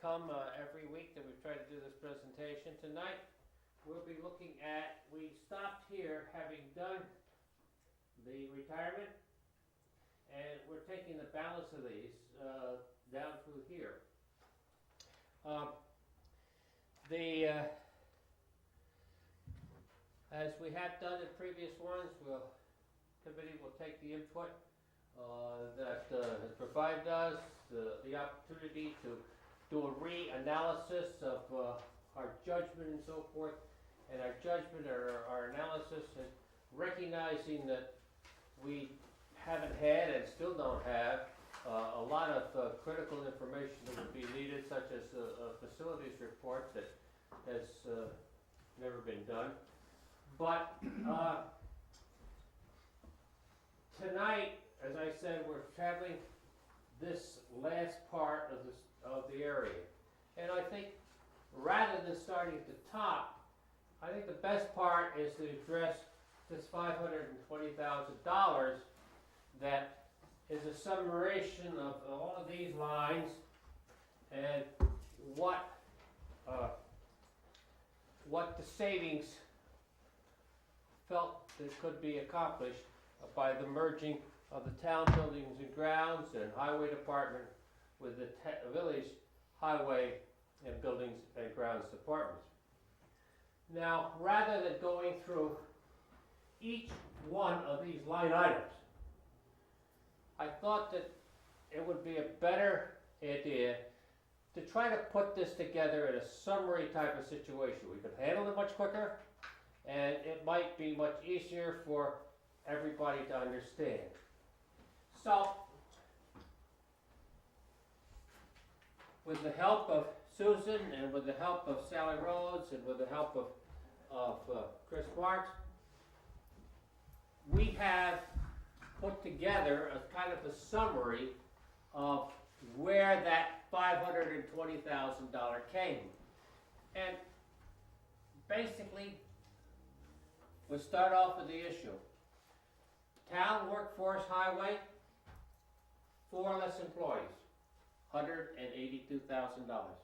come every week that we try to do this presentation. Tonight we'll be looking at, we stopped here having done the retirement, and we're taking the balance of these down through here. As we have done in previous ones, committee will take the input that has provided us the opportunity to do a reanalysis of our judgment and so forth, and our judgment or our analysis, and recognizing that we haven't had and still don't have a lot of critical information that would be needed, such as a facilities report that has never been done. But tonight, as I said, we're traveling this last part of the area. And I think rather than starting at the top, I think the best part is to address this $520,000 that is a summation of all of these lines and what the savings felt that could be accomplished by the merging of the town buildings and grounds and highway department with the village highway and buildings and grounds departments. Now, rather than going through each one of these line items, I thought that it would be a better idea to try to put this together in a summary type of situation. We could handle it much quicker, and it might be much easier for everybody to understand. So, with the help of Susan and with the help of Sally Rhodes and with the help of Chris Marks, we have put together a kind of a summary of where that $520,000 came. And basically, we'll start off with the issue. Town workforce highway, 4 less employees, $182,000.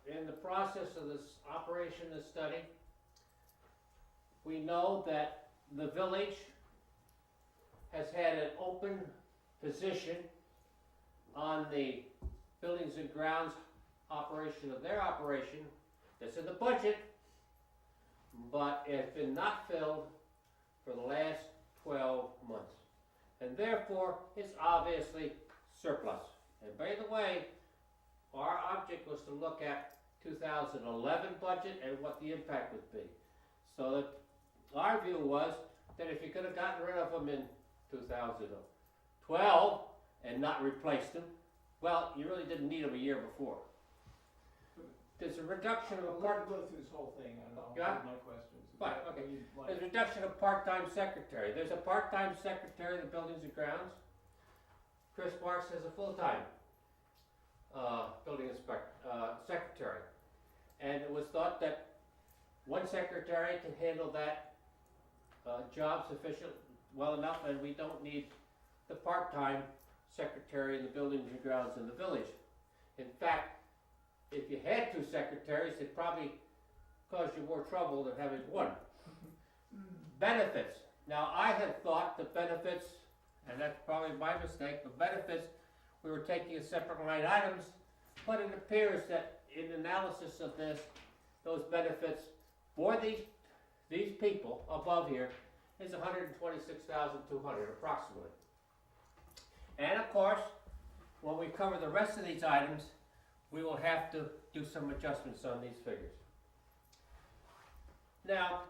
In the process of this operation, this study, we know that the village has had an open position on the buildings and grounds operation of their operation that's in the budget, but it's been not filled for the last 12 months. And therefore, it's obviously surplus. And by the way, our object was to look at 2011 budget and what the impact would be. So that our view was that if you could have gotten rid of them in 2012 and not replaced them, well, you really didn't need them a year before. There's a reduction of a part. Go through this whole thing, and I'll Yeah? have my questions. Fine, okay. There's a reduction of part-time secretary. There's a part-time secretary in the buildings and grounds. Chris Marks has a full-time building inspector, secretary. And it was thought that one secretary can handle that job well enough, and we don't need the part-time secretary in the buildings and grounds in the village. In fact, if you had 2 secretaries, it'd probably cause you more trouble than having one. Benefits. Now, I had thought the benefits, and that's probably my mistake, the benefits, we were taking as separate line items, but it appears that in analysis of this, those benefits for these people above here is $126,200 approximately. And of course, when we cover the rest of these items, we will have to do some adjustments on these figures. Now,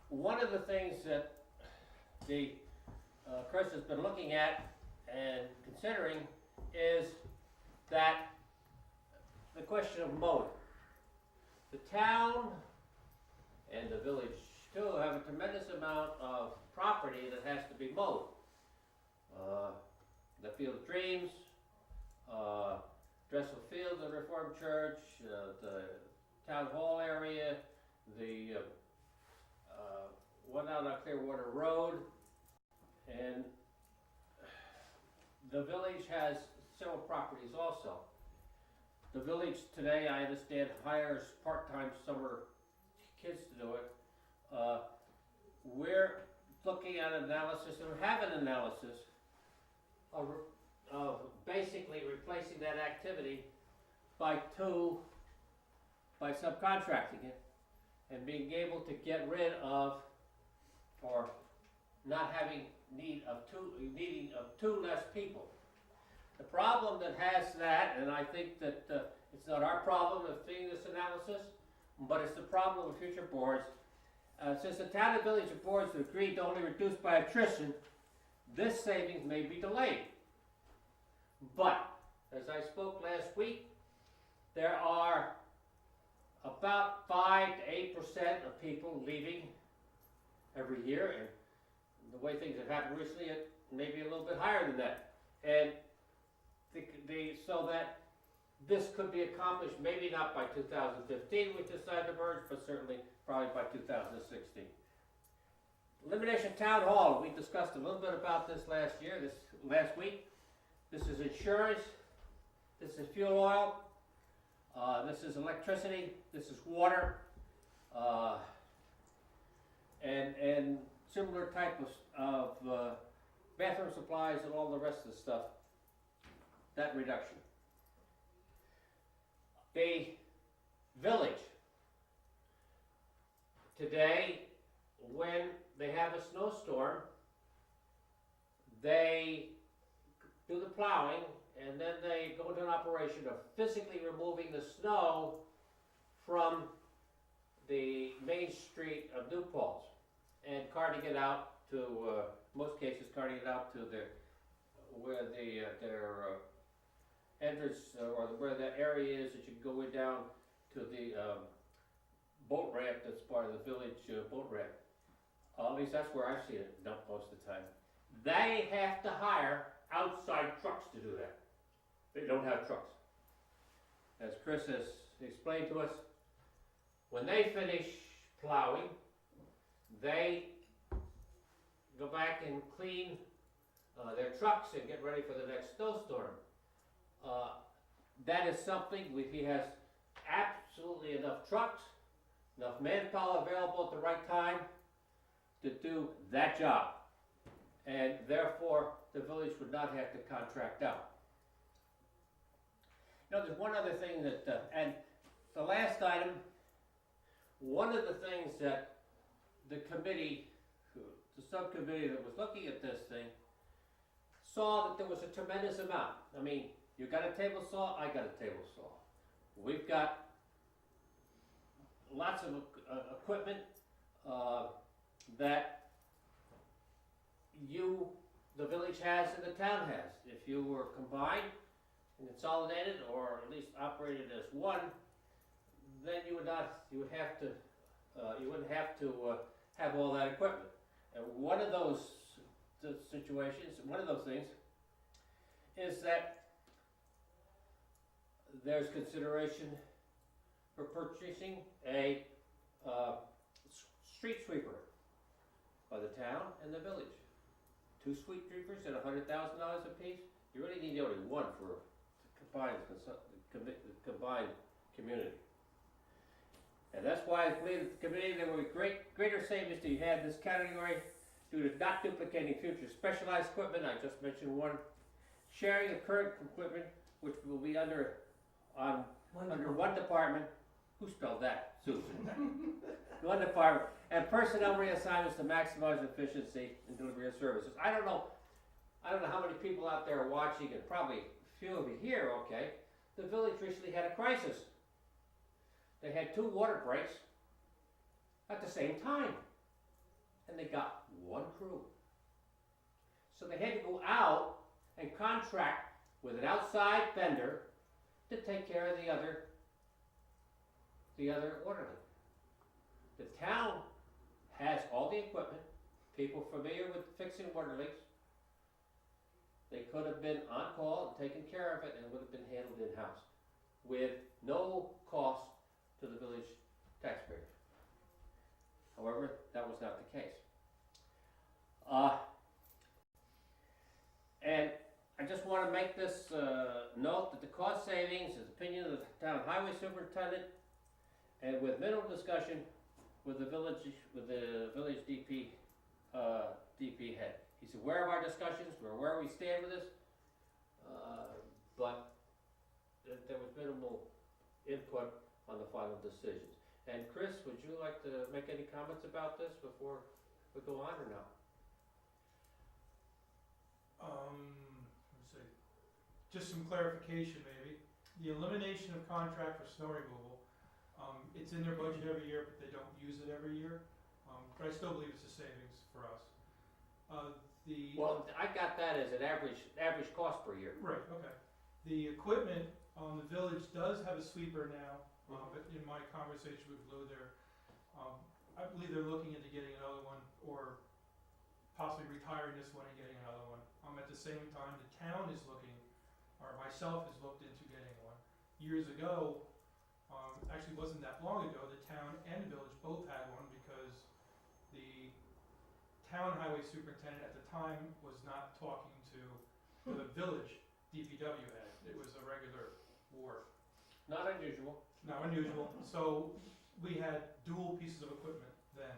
one of the things that Chris has been looking at and considering is that the question of mowing. The town and the village still have a tremendous amount of property that has to be mowed. The Field of Dreams, Dressel Field, the Reformed Church, the Town Hall area, the one out on Clearwater Road, and the village has several properties also. The village today, I understand, hires part-time summer kids to do it. We're looking at analysis, and have an analysis of basically replacing that activity by subcontracting it and being able to get rid of, or not having needing of two less people. The problem that has that, and I think that it's not our problem of seeing this analysis, but it's the problem of future boards. Since the town and village boards have agreed to only reduce by attrition, this savings may be delayed. But, as I spoke last week, there are about 5 to 8% of people leaving every year, and the way things have happened recently, it may be a little bit higher than that. And so that this could be accomplished, maybe not by 2015 we decide to merge, but certainly probably by 2016. Elimination of town hall, we discussed a little bit about this last week. This is insurance, this is fuel oil, this is electricity, this is water, and similar type of bathroom supplies and all the rest of the stuff, that reduction. The village, today, when they have a snowstorm, they do the plowing, and then they go into an operation of physically removing the snow from the main street of New Paltz and carting it out to, most cases, carting it out to their entrance, or where the area is that you go down to the boat ramp that's part of the village boat ramp. At least that's where I've seen it dumped most of the time. They have to hire outside trucks to do that. They don't have trucks. As Chris has explained to us, when they finish plowing, they go back and clean their trucks and get ready for the next snowstorm. That is something, he has absolutely enough trucks, enough manpower available at the right time to do that job. And therefore, the village would not have to contract out. You know, there's one other thing that, and the last item, one of the things that the committee, the subcommittee that was looking at this thing, saw that there was a tremendous amount. I mean, you got a table saw, I got a table saw. We've got lots of equipment that the village has and the town has. If you were combined and consolidated, or at least operated as one, then you wouldn't have to have all that equipment. And one of those situations, one of those things, is that there's consideration for purchasing a street sweeper by the town and the village. 2 street sweepers at $100,000 a piece. You really need only one for the combined community. And that's why I believe that the committee, there will be greater savings to have this category due to not duplicating future specialized equipment. I just mentioned one. Sharing of current equipment, which will be under one department. Who spelled that? Susan. One department. And personnel reassignments to maximize efficiency in delivery of services. I don't know how many people out there are watching, and probably a few of you here, okay. The village recently had a crisis. They had 2 water breaks at the same time. And they got 1 crew. So they had to go out and contract with an outside vendor to take care of the other water leak. The town has all the equipment, people familiar with fixing water leaks. They could have been on call and taken care of it, and it would have been handled in-house with no cost to the village taxpayers. However, that was not the case. And I just want to make this note that the cost savings is opinion of the town highway superintendent, and with minimal discussion with the village DP DP head. He's aware of our discussions. We're aware we stand with this, but there was minimal input on the final decisions. And Chris, would you like to make any comments about this before we go on, or no? Let me see. Just some clarification maybe. The elimination of contract for snow removal, it's in their budget every year, but they don't use it every year. But I still believe it's a savings for us. Well, I got that as an average cost per year. Right, okay. The equipment, the village does have a sweeper now, but in my conversation with Lou there, I believe they're looking into getting another one, or possibly retiring this one and getting another one. At the same time, the town is looking, or myself has looked into getting one. Years ago, actually wasn't that long ago, the town and the village both had one because the town highway superintendent at the time was not talking to the village DPW head. It was a regular war. Not unusual. Not unusual. So we had dual pieces of equipment then.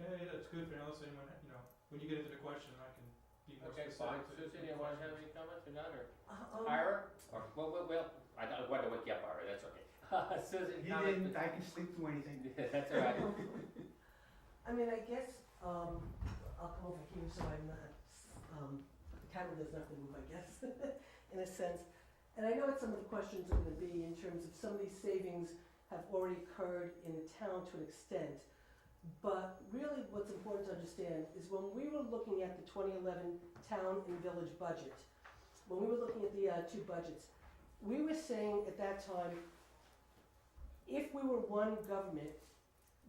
That's good for analysis. When you get into the question, I can be more Okay, specific. fine. Susan, you want to have any comments or not, or Um, Ira? Or, well, I don't want to wake you up, Ira, that's okay. Susan, He comments? didn't, I can sleep through anything. That's all right. I mean, I guess, I'll come over here so I'm not, the camera doesn't have to move, I guess, in a sense. And I know what some of the questions are gonna be in terms of some of these savings have already occurred in the town to an extent. But really what's important to understand is when we were looking at the 2011 town and village budget, when we were looking at the two budgets, we were saying at that time, if we were one government,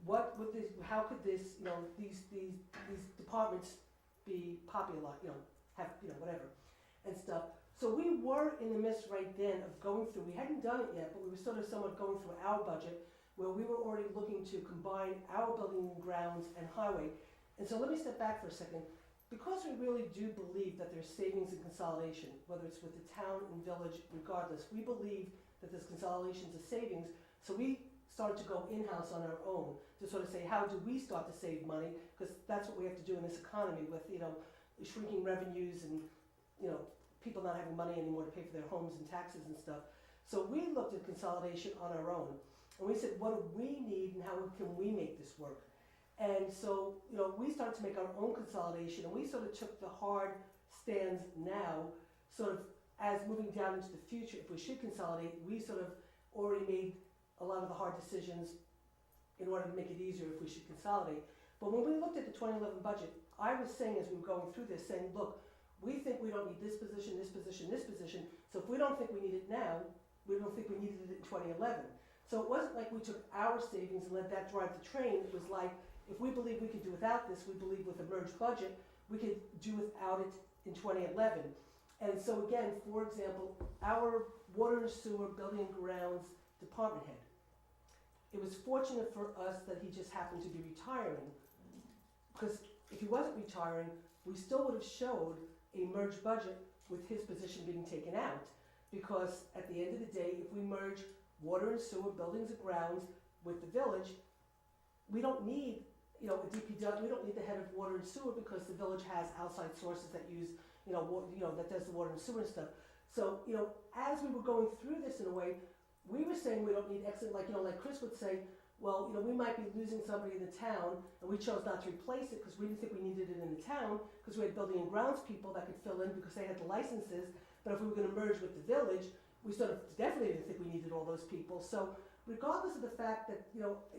what would this, how could this, these departments be popular, have, whatever, and stuff. So we were in the midst right then of going through, we hadn't done it yet, but we were sort of somewhat going through our budget, where we were already looking to combine our building and grounds and highway. And so let me step back for a second. Because we really do believe that there's savings and consolidation, whether it's with the town and village, regardless, we believe that there's consolidations of savings. So we started to go in-house on our own to sort of say, how do we start to save money? Because that's what we have to do in this economy with, shrinking revenues and, people not having money anymore to pay for their homes and taxes and stuff. So we looked at consolidation on our own. And we said, what do we need and how can we make this work? And so, we started to make our own consolidation, and we sort of took the hard stands now, sort of as moving down into the future, if we should consolidate, we sort of already made a lot of the hard decisions in order to make it easier if we should consolidate. But when we looked at the 2011 budget, I was saying as we were going through this, saying, look, we think we don't need this position, this position, this position, so if we don't think we need it now, we don't think we needed it in 2011. So it wasn't like we took our savings and let that drive the train. It was like, if we believe we could do without this, we believe with a merged budget, we could do without it in 2011. And so again, for example, our water and sewer building and grounds department head, it was fortunate for us that he just happened to be retiring, because if he wasn't retiring, we still would have showed a merged budget with his position being taken out, because at the end of the day, if we merge water and sewer, buildings and grounds with the village, we don't need, a DPW, we don't need the head of water and sewer because the village has outside sources that use, that does the water and sewer and stuff. So, as we were going through this in a way, we were saying we don't need exit, like Chris would say, well, we might be losing somebody in the town, and we chose not to replace it because we didn't think we needed it in the town, because we had building and grounds people that could fill in because they had the licenses, but if we were gonna merge with the village, we sort of definitely didn't think we needed all those people. So regardless of the fact that,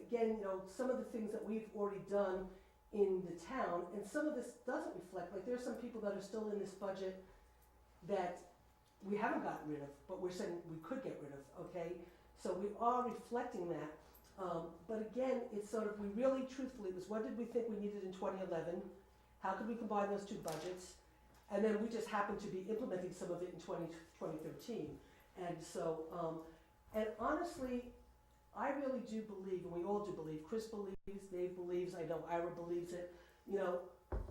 again, some of the things that we've already done in the town, and some of this doesn't reflect, like there's some people that are still in this budget that we haven't gotten rid of, but we're saying we could get rid of, okay? So we are reflecting that. But again, it's sort of, we really truthfully, it was what did we think we needed in 2011? How could we combine those two budgets? And then we just happened to be implementing some of it in 2013. And so, and honestly, I really do believe, and we all do believe, Chris believes, Dave believes, I know Ira believes it, you know,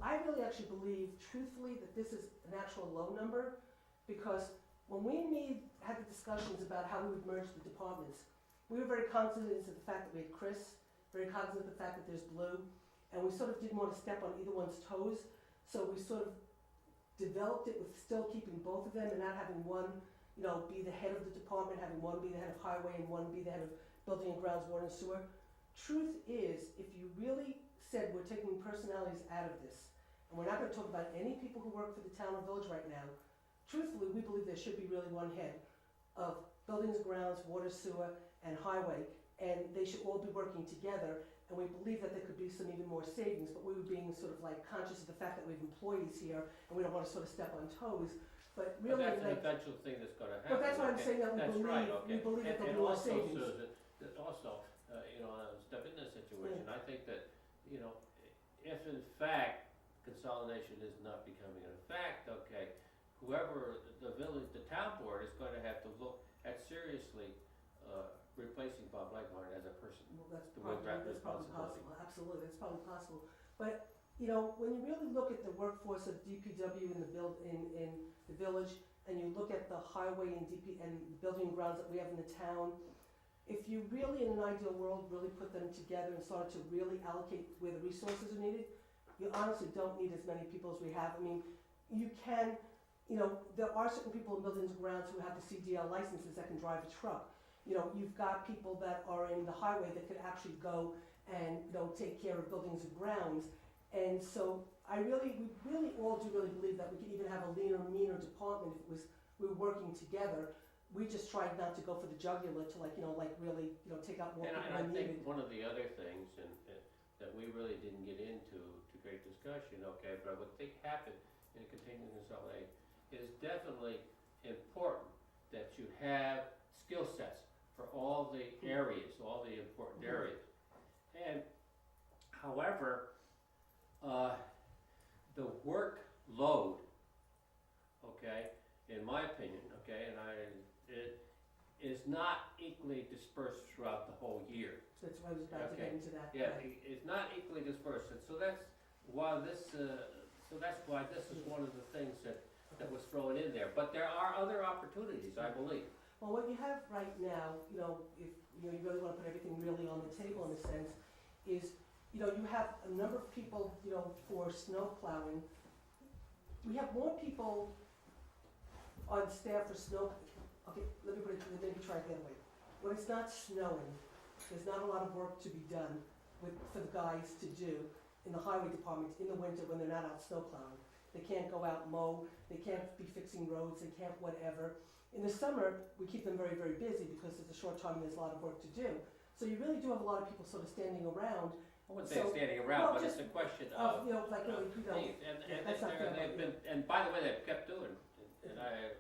I really actually believe truthfully that this is an actual low number, because when we had the discussions about how we would merge the departments, we were very cognizant of the fact that we had Chris, very cognizant of the fact that there's Blue, and we sort of didn't want to step on either one's toes, so we sort of developed it with still keeping both of them and not having one, you know, be the head of the department, having one be the head of highway and one be the head of building and grounds, water and sewer. Truth is, if you really said we're taking personalities out of this, and we're not gonna talk about any people who work for the town or village right now, truthfully, we believe there should be really one head of buildings, grounds, water, sewer, and highway, and they should all be working together, and we believe that there could be some even more savings, but we were being sort of like conscious of the fact that we have employees here, and we don't wanna sort of step on toes, but But really, that's an like, eventual thing that's gonna happen. but that's why I'm okay? saying that That's right, okay. we believe that And there'll be more also, savings. Susan, that also, you know, step in this situation, I think that, you know, if in fact consolidation is not becoming a fact, okay, whoever the village, the town board is gonna have to look at seriously, replacing Bob Leghorn as a person. Well, that's The way probably, that that's probably responsibility. possible, absolutely, that's probably possible. But, you know, when you really look at the workforce of DPW in the village, and you look at the highway and and the building grounds that we have in the town, if you really, in an ideal world, really put them together and started to really allocate where the resources are needed, you honestly don't need as many people as we have. I mean, you can, you know, there are certain people in buildings and grounds who have the CDL licenses that can drive a truck. You know, you've got people that are in the highway that could actually go and, you know, take care of buildings and grounds. And so we really all do really believe that we could even have a leaner, meaner department if we were working together. We just tried not to go for the jugular to like, you know, like really, you know, take out more And people I than think needed. one of the other things, and that we really didn't get into to great discussion, okay, but I would think happen in a continuing consolidation, it is definitely important that you have skill sets for all the areas, all the important areas. And however, the workload, okay, in my opinion, okay, and it is not equally dispersed throughout the whole year. That's why I was about to get Okay. into that. Yeah, right. it's not equally dispersed, and so that's why this, is one of the things that was thrown in there. But there are other opportunities, I believe. Well, what you have right now, you know, if you know, you really want to put everything really on the table in a sense, is, you know, you have a number of people, you know, for snow plowing. We have more people on staff for snow, okay, let me put it, maybe try it the other way. When it's not snowing, there's not a lot of work to be done for the guys to do in the highway department in the winter when they're not out snow plowing. They can't go out mow, they can't be fixing roads, they can't whatever. In the summer, we keep them very, very busy because it's a short time and there's a lot of work to do. So you really do have a lot of people sort of standing around. I wouldn't say So- standing well, around, but just it's a question Of, of, you know, like, really, you know, needs. And that's not fair, they've but- been, and by the way, they've kept doing, and I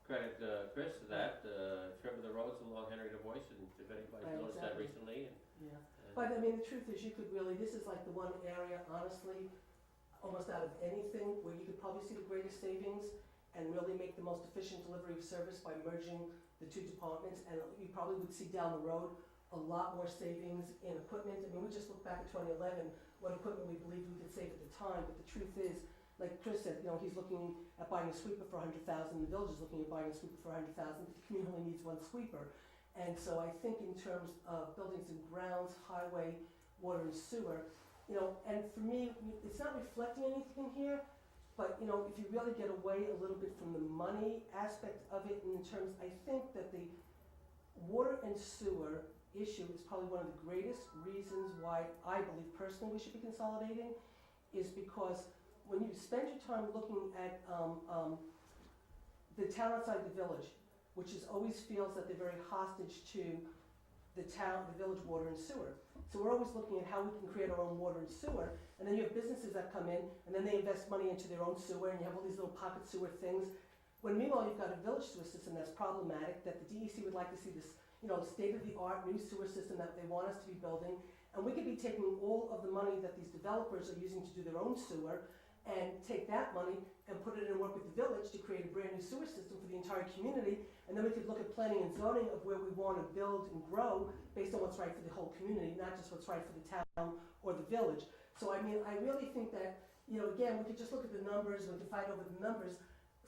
credit Chris for that, trim of the roads along Henry DuBois, and if anybody's Right, noticed that exactly. recently, and. yeah. But I mean, the truth is, you could really, this is like the one area, honestly, almost out of anything, where you could probably see the greatest savings and really make the most efficient delivery of service by merging the two departments, and you probably would see down the road a lot more savings in equipment. I mean, we just looked back at 2011, what equipment we believed we could save at the time, but the truth is, like Chris said, you know, he's looking at buying a sweeper for $100,000, the village is looking at buying a sweeper for $100,000, but the community only needs one sweeper. And so I think in terms of buildings and grounds, highway, water and sewer, you know, and for me, it's not reflecting anything here, but, you know, if you really get away a little bit from the money aspect of it, in terms, I think that the water and sewer issue is probably one of the greatest reasons why I believe personally we should be consolidating, is because when you spend your time looking at the town outside the village, which is always feels that they're very hostage to the town, the village water and sewer. So we're always looking at how we can create our own water and sewer, and then you have businesses that come in, and then they invest money into their own sewer, and you have all these little pocket sewer things. When meanwhile, you've got a village sewer system that's problematic, that the DEC would like to see this, you know, state-of-the-art new sewer system that they want us to be building, and we could be taking all of the money that these developers are using to do their own sewer, and take that money and put it in work with the village to create a brand new sewer system for the entire community. And then we could look at planning and zoning of where we want to build and grow based on what's right for the whole community, not just what's right for the town or the village. So I mean, I really think that, again, we could just look at the numbers, we could fight over the numbers.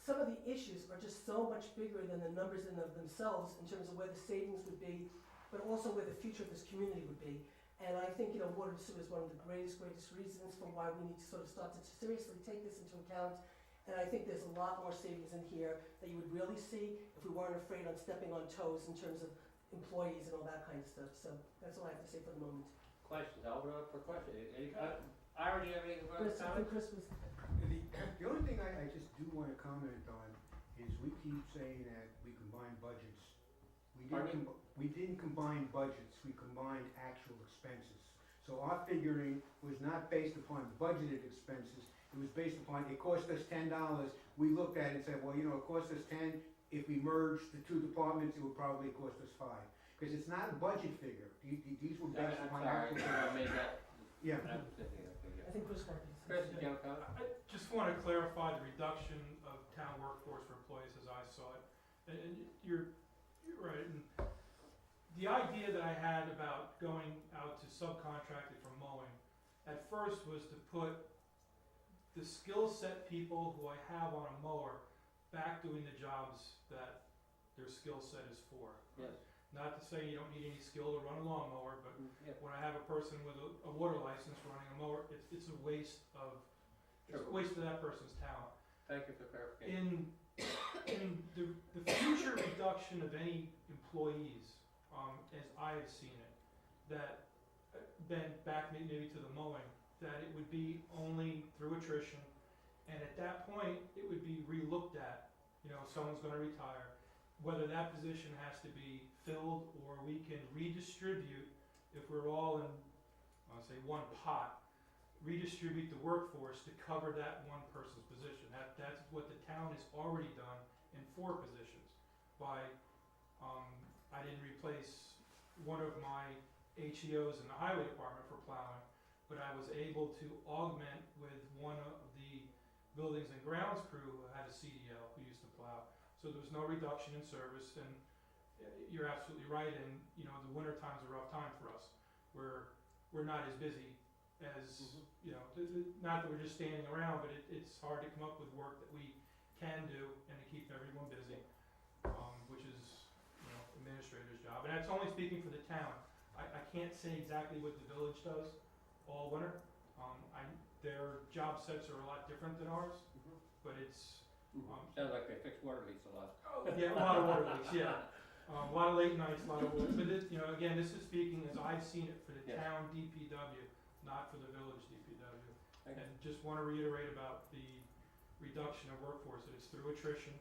Some of the issues are just so much bigger than the numbers in of themselves in terms of where the savings would be, but also where the future of this community would be. And I think, water and sewer is one of the greatest reasons for why we need to sort of start to seriously take this into account. And I think there's a lot more savings in here that you would really see if we weren't afraid on stepping on toes in terms of employees and all that kind of stuff. So that's all I have to say for the moment. Questions, I'll open it up for questions. I already have anything for Chris, I think Chris was, The only thing I just do want to comment on is we keep saying that we combine budgets. Pardon me? We didn't combine budgets, we combined actual expenses. So our figuring was not based upon budgeted expenses, it was based upon, it cost us $10. We looked at it and said, well, it cost us 10, if we merged the two departments, it would probably cost us 5. Because it's not a budget figure, these were based I'm upon sorry, actual. I made that. Yeah. I'm thinking of it. I think Chris Martin. Chris, did you have a comment? I just want to clarify the reduction of town workforce for employees as I saw it. And you're right. And the idea that I had about going out to subcontracting for mowing at first was to put the skill set people who I have on a mower back doing the jobs that their skill set is for. Yes. Not to say you don't need any skill to run a lawnmower, but Yeah. when I have a person with a water license running a mower, it's a waste of that person's talent. Thank you for clarification. In the future reduction of any employees, as I have seen it, that then back maybe to the mowing, that it would be only through attrition, and at that point it would be re-looked at. Someone's going to retire, whether that position has to be filled or we can redistribute, if we're all in, I'll say, one pot, redistribute the workforce to cover that one person's position. That's what the town has already done in 4 positions. I didn't replace one of my HEOs in the highway department for plowing, but I was able to augment with one of the buildings and grounds crew who had a CDL who used to plow. So there was no reduction in service, and you're absolutely right, and the winter time's a rough time for us. We're not as busy as, not that we're just standing around, but it's hard to come up with work that we can do and to keep everyone busy, which is, administrator's job. And that's only speaking for the town. I can't say exactly what the village does all winter. Their job sets are a lot different than ours, but it's, Sounds like they fixed water leaks a lot. yeah, a lot of water leaks, yeah. A lot of late nights, a lot of water, but again, this is speaking as I've seen it for the Yes. town DPW, not for the village DPW. Thank you. And just want to reiterate about the reduction of workforce, that it's through attrition,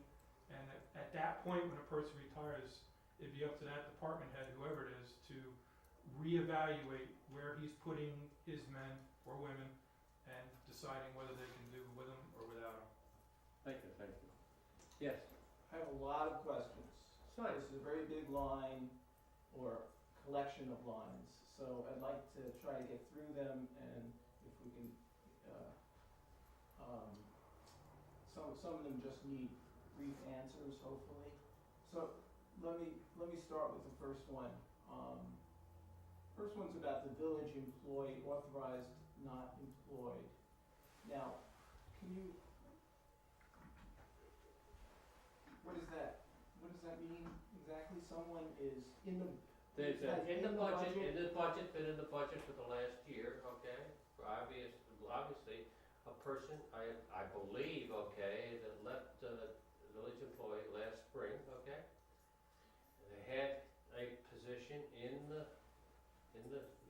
and at that point, when a person retires, it'd be up to that department head, whoever it is, to reevaluate where he's putting his men or women and deciding whether they can do with them or without them. Thank you. Yes. I have a lot of questions. Fine. This is a very big line, or collection of lines, so I'd like to try to get through them, and if we can, some of them just need brief answers, hopefully. So let me start with the first one. First one's about the village employee, authorized, not employed. Now, what does that mean exactly? Someone is in the, There's Has in the been budget, budget. been in the budget for the last year, okay? For obviously, a person, I believe, okay, that left village employee last spring, okay? And they had a position in the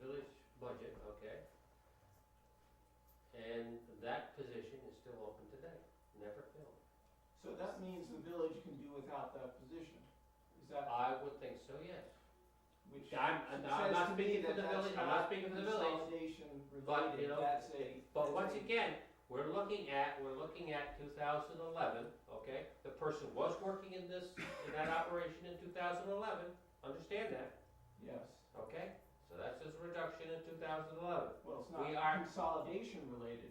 village budget, okay? And that position is still open today, never filled. so that means the village can do without that position. Is that, I would think so, yes. which I'm says not to me speaking for that the that's village, I'm not speaking for the village. Consolidation But, related, that's a. But that's once a- again, we're looking at 2011, okay? The person was working in that operation in 2011, understand that, Yes, okay? So that's just a reduction in 2011. well, it's We not are- consolidation related,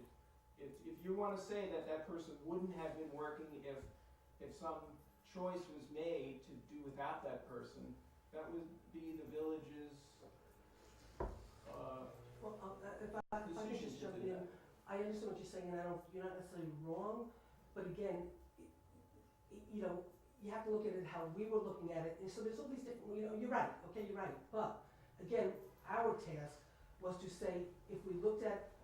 if you wanna say that that person wouldn't have been working if some choice was made to do without that person, that would be the village's, Well, if I could decision just to jump do in, that. I understand what you're saying, and you're not necessarily wrong, but again, you know, you have to look at it how we were looking at it, and so there's all these different, you know, you're right, okay, you're right, but, again, our task was to say, if we looked at,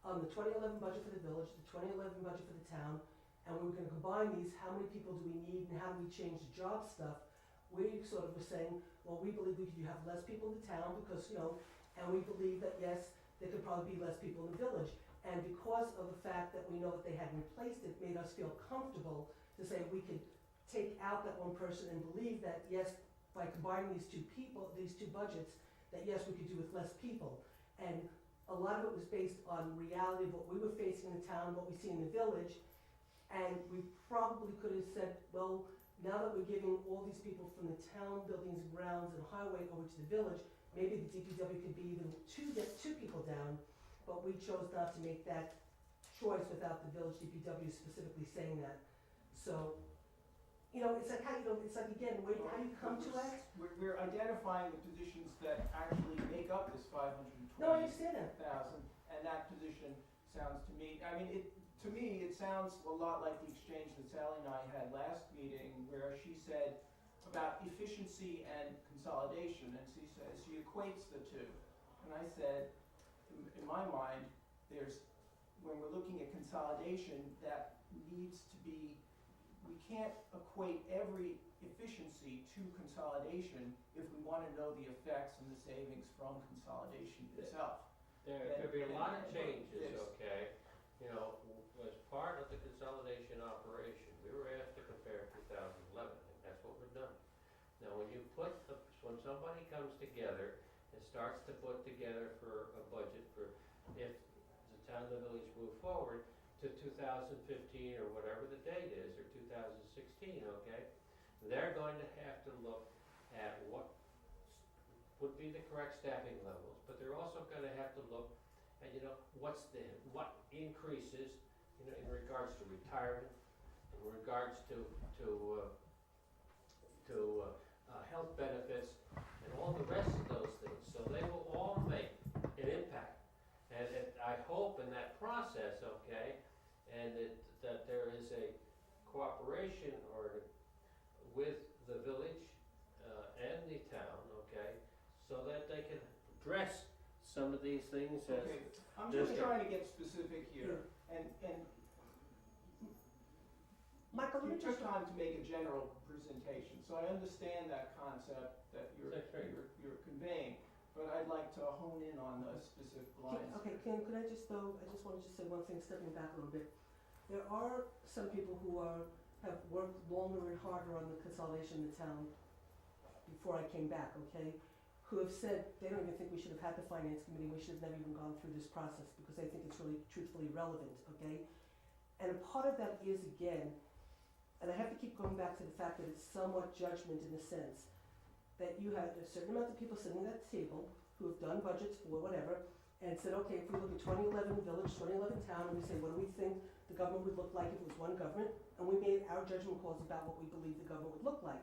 the 2011 budget for the village, the 2011 budget for the town, and we were gonna combine these, how many people do we need, and how do we change the job stuff, we sort of were saying, well, we believe we could have less people in the town, because, you know, and we believe that, yes, there could probably be less people in the village. And because of the fact that we know that they had replaced it, made us feel comfortable to say we could take out that one person and believe that, yes, by combining these two people, these two budgets, that yes, we could do with less people. And a lot of it was based on reality of what we were facing in the town, what we see in the village. And we probably could have said, well, now that we're giving all these people from the town, buildings and grounds and highway over to the village, maybe the DPW could be even get two people down, but we chose not to make that choice without the village DPW specifically saying that. So, you know, it's like how, you know, it's like again, how you come to it. We're identifying the positions that actually make up this No, I 520,000, understand that. and that position sounds to me, I mean, to me, it sounds a lot like the exchange that Sally and I had last meeting, where she said about efficiency and consolidation, and she says, she equates the two. And I said, in my mind, when we're looking at consolidation, that needs to be, we can't equate every efficiency to consolidation if we wanna know the effects and the savings from consolidation itself. There could be a lot of changes, Yes. okay? You know, as part of the consolidation operation, we were asked to compare 2011, and that's what we've done. Now, when somebody comes together and starts to put together for a budget for, if the town and the village move forward to 2015 or whatever the date is, or 2016, okay? They're going to have to look at what would be the correct staffing levels, but they're also gonna have to look at, you know, what increases, you know, in regards to retirement, in regards to health benefits, and all the rest of those things. So they will all make an impact. And I hope in that process, okay, and that there is a cooperation with the village and the town, okay, so that they can address some of these things as Okay, I'm just trying to get specific here, and Michael, let me you took just, time to make a general presentation, so I understand that concept that you're That's right. you're conveying, but I'd like to hone in on the specific lines. okay, could I just though, I just wanna just say one thing, stepping back a little bit. There are some people who have worked longer and harder on the consolidation in the town before I came back, okay? Who have said they don't even think we should have had the finance committee, we should have never even gone through this process because they think it's really truthfully relevant, okay? And a part of that is, again, and I have to keep going back to the fact that it's somewhat judgment in a sense, that you had a certain amount of people sitting at that table who have done budgets for whatever, and said, okay, if we look at 2011 village, 2011 town, and we say, what do we think the government would look like if it was one government? And we made our judgment calls about what we believe the government would look like.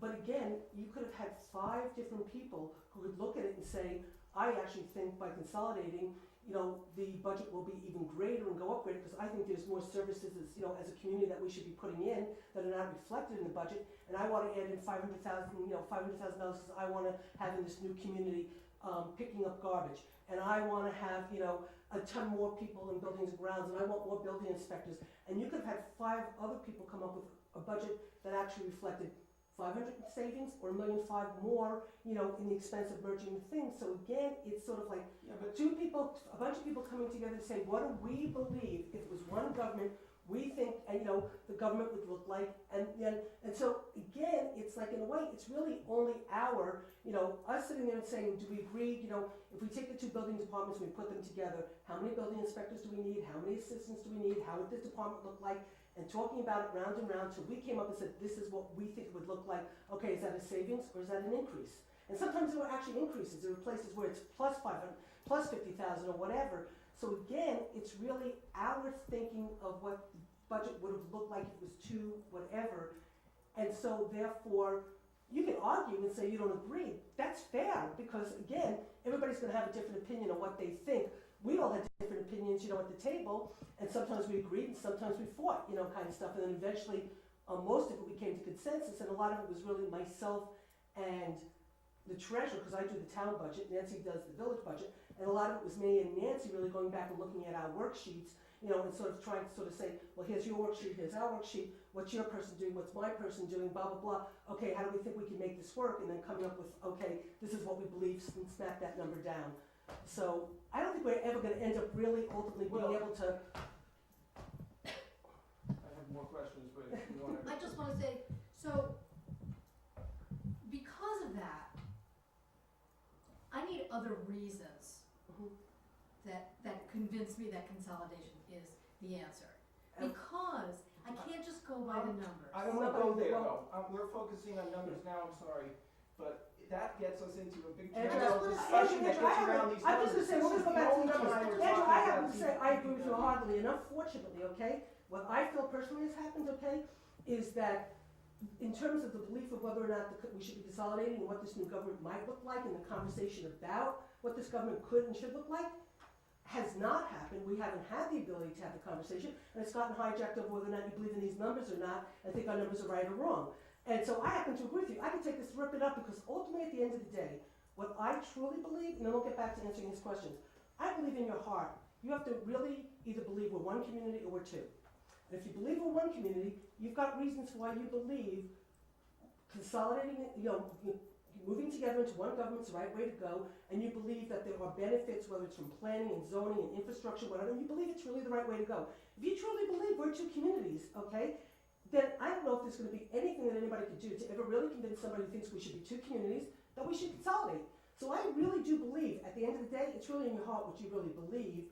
But again, you could have had 5 different people who could look at it and say, I actually think by consolidating, you know, the budget will be even greater and go up greater because I think there's more services as, you know, as a community that we should be putting in that are not reflected in the budget. And I want to add in $500,000, you know, $500,000 because I want to have in this new community picking up garbage. And I want to have, you know, a ton more people in buildings and grounds, and I want more building inspectors. And you could have had 5 other people come up with a budget that actually reflected 500 savings or $1.5 million more, you know, in the expense of merging the things. So again, it's sort of like Yeah, but a bunch of people coming together and saying, what do we believe if it was one government, we think, and you know, the government would look like, and so again, it's like in a way, it's really only our, you know, us sitting there and saying, do we agree, you know, if we take the 2 building departments and we put them together, how many building inspectors do we need, how many assistants do we need, how would this department look like? And talking about it round and round till we came up and said, this is what we think it would look like. Okay, is that a savings or is that an increase? And sometimes there were actually increases, there were places where it's plus 500, plus 50,000 or whatever. So again, it's really our thinking of what the budget would have looked like if it was two, whatever. And so therefore, you can argue and say you don't agree. That's fair, because again, everybody's gonna have a different opinion on what they think. We all had different opinions, you know, at the table, and sometimes we agreed and sometimes we fought, you know, kind of stuff. And then eventually, most of it we came to consensus, and a lot of it was really myself and the treasurer, because I do the town budget, Nancy does the village budget, and a lot of it was me and Nancy really going back and looking at our worksheets, you know, and sort of trying to sort of say, well, here's your worksheet, here's our worksheet, what's your person doing, what's my person doing, blah, blah, blah. Okay, how do we think we can make this work? And then coming up with, okay, this is what we believe, and smack that number down. So I don't think we're ever gonna end up really ultimately being Well- able to, I have more questions, but if you wanna. I just wanna say, so, because of that, I need other reasons Mhm. that convince me that consolidation is the answer. And- Because I can't just go by the numbers. I don't wanna go there though, we're focusing on numbers now, I'm sorry, but that gets us into a big Andrew, general Andrew, discussion that Andrew, gets around these numbers. I'm just gonna say, we're gonna go back to the This is numbers. only time we're Andrew, talking I about have to say, I agree with you DPW. heartily, and unfortunately, okay, what I feel personally has happened, okay, is that in terms of the belief of whether or not we should be consolidating and what this new government might look like, and the conversation about what this government could and should look like, has not happened. We haven't had the ability to have the conversation, and it's gotten hijacked over whether or not you believe in these numbers or not, and think our numbers are right or wrong. And so I happen to agree with you. I can take this, rip it up, because ultimately at the end of the day, what I truly believe, and then we'll get back to answering these questions, I believe in your heart, you have to really either believe we're one community or we're two. And if you believe we're one community, you've got reasons why you believe consolidating, moving together into one government's the right way to go, and you believe that there are benefits, whether it's from planning and zoning and infrastructure, whatever, you believe it's really the right way to go. If you truly believe we're two communities, okay, then I don't know if there's gonna be anything that anybody could do to ever really convince somebody who thinks we should be two communities that we should consolidate. So I really do believe, at the end of the day, it's really in your heart what you really believe,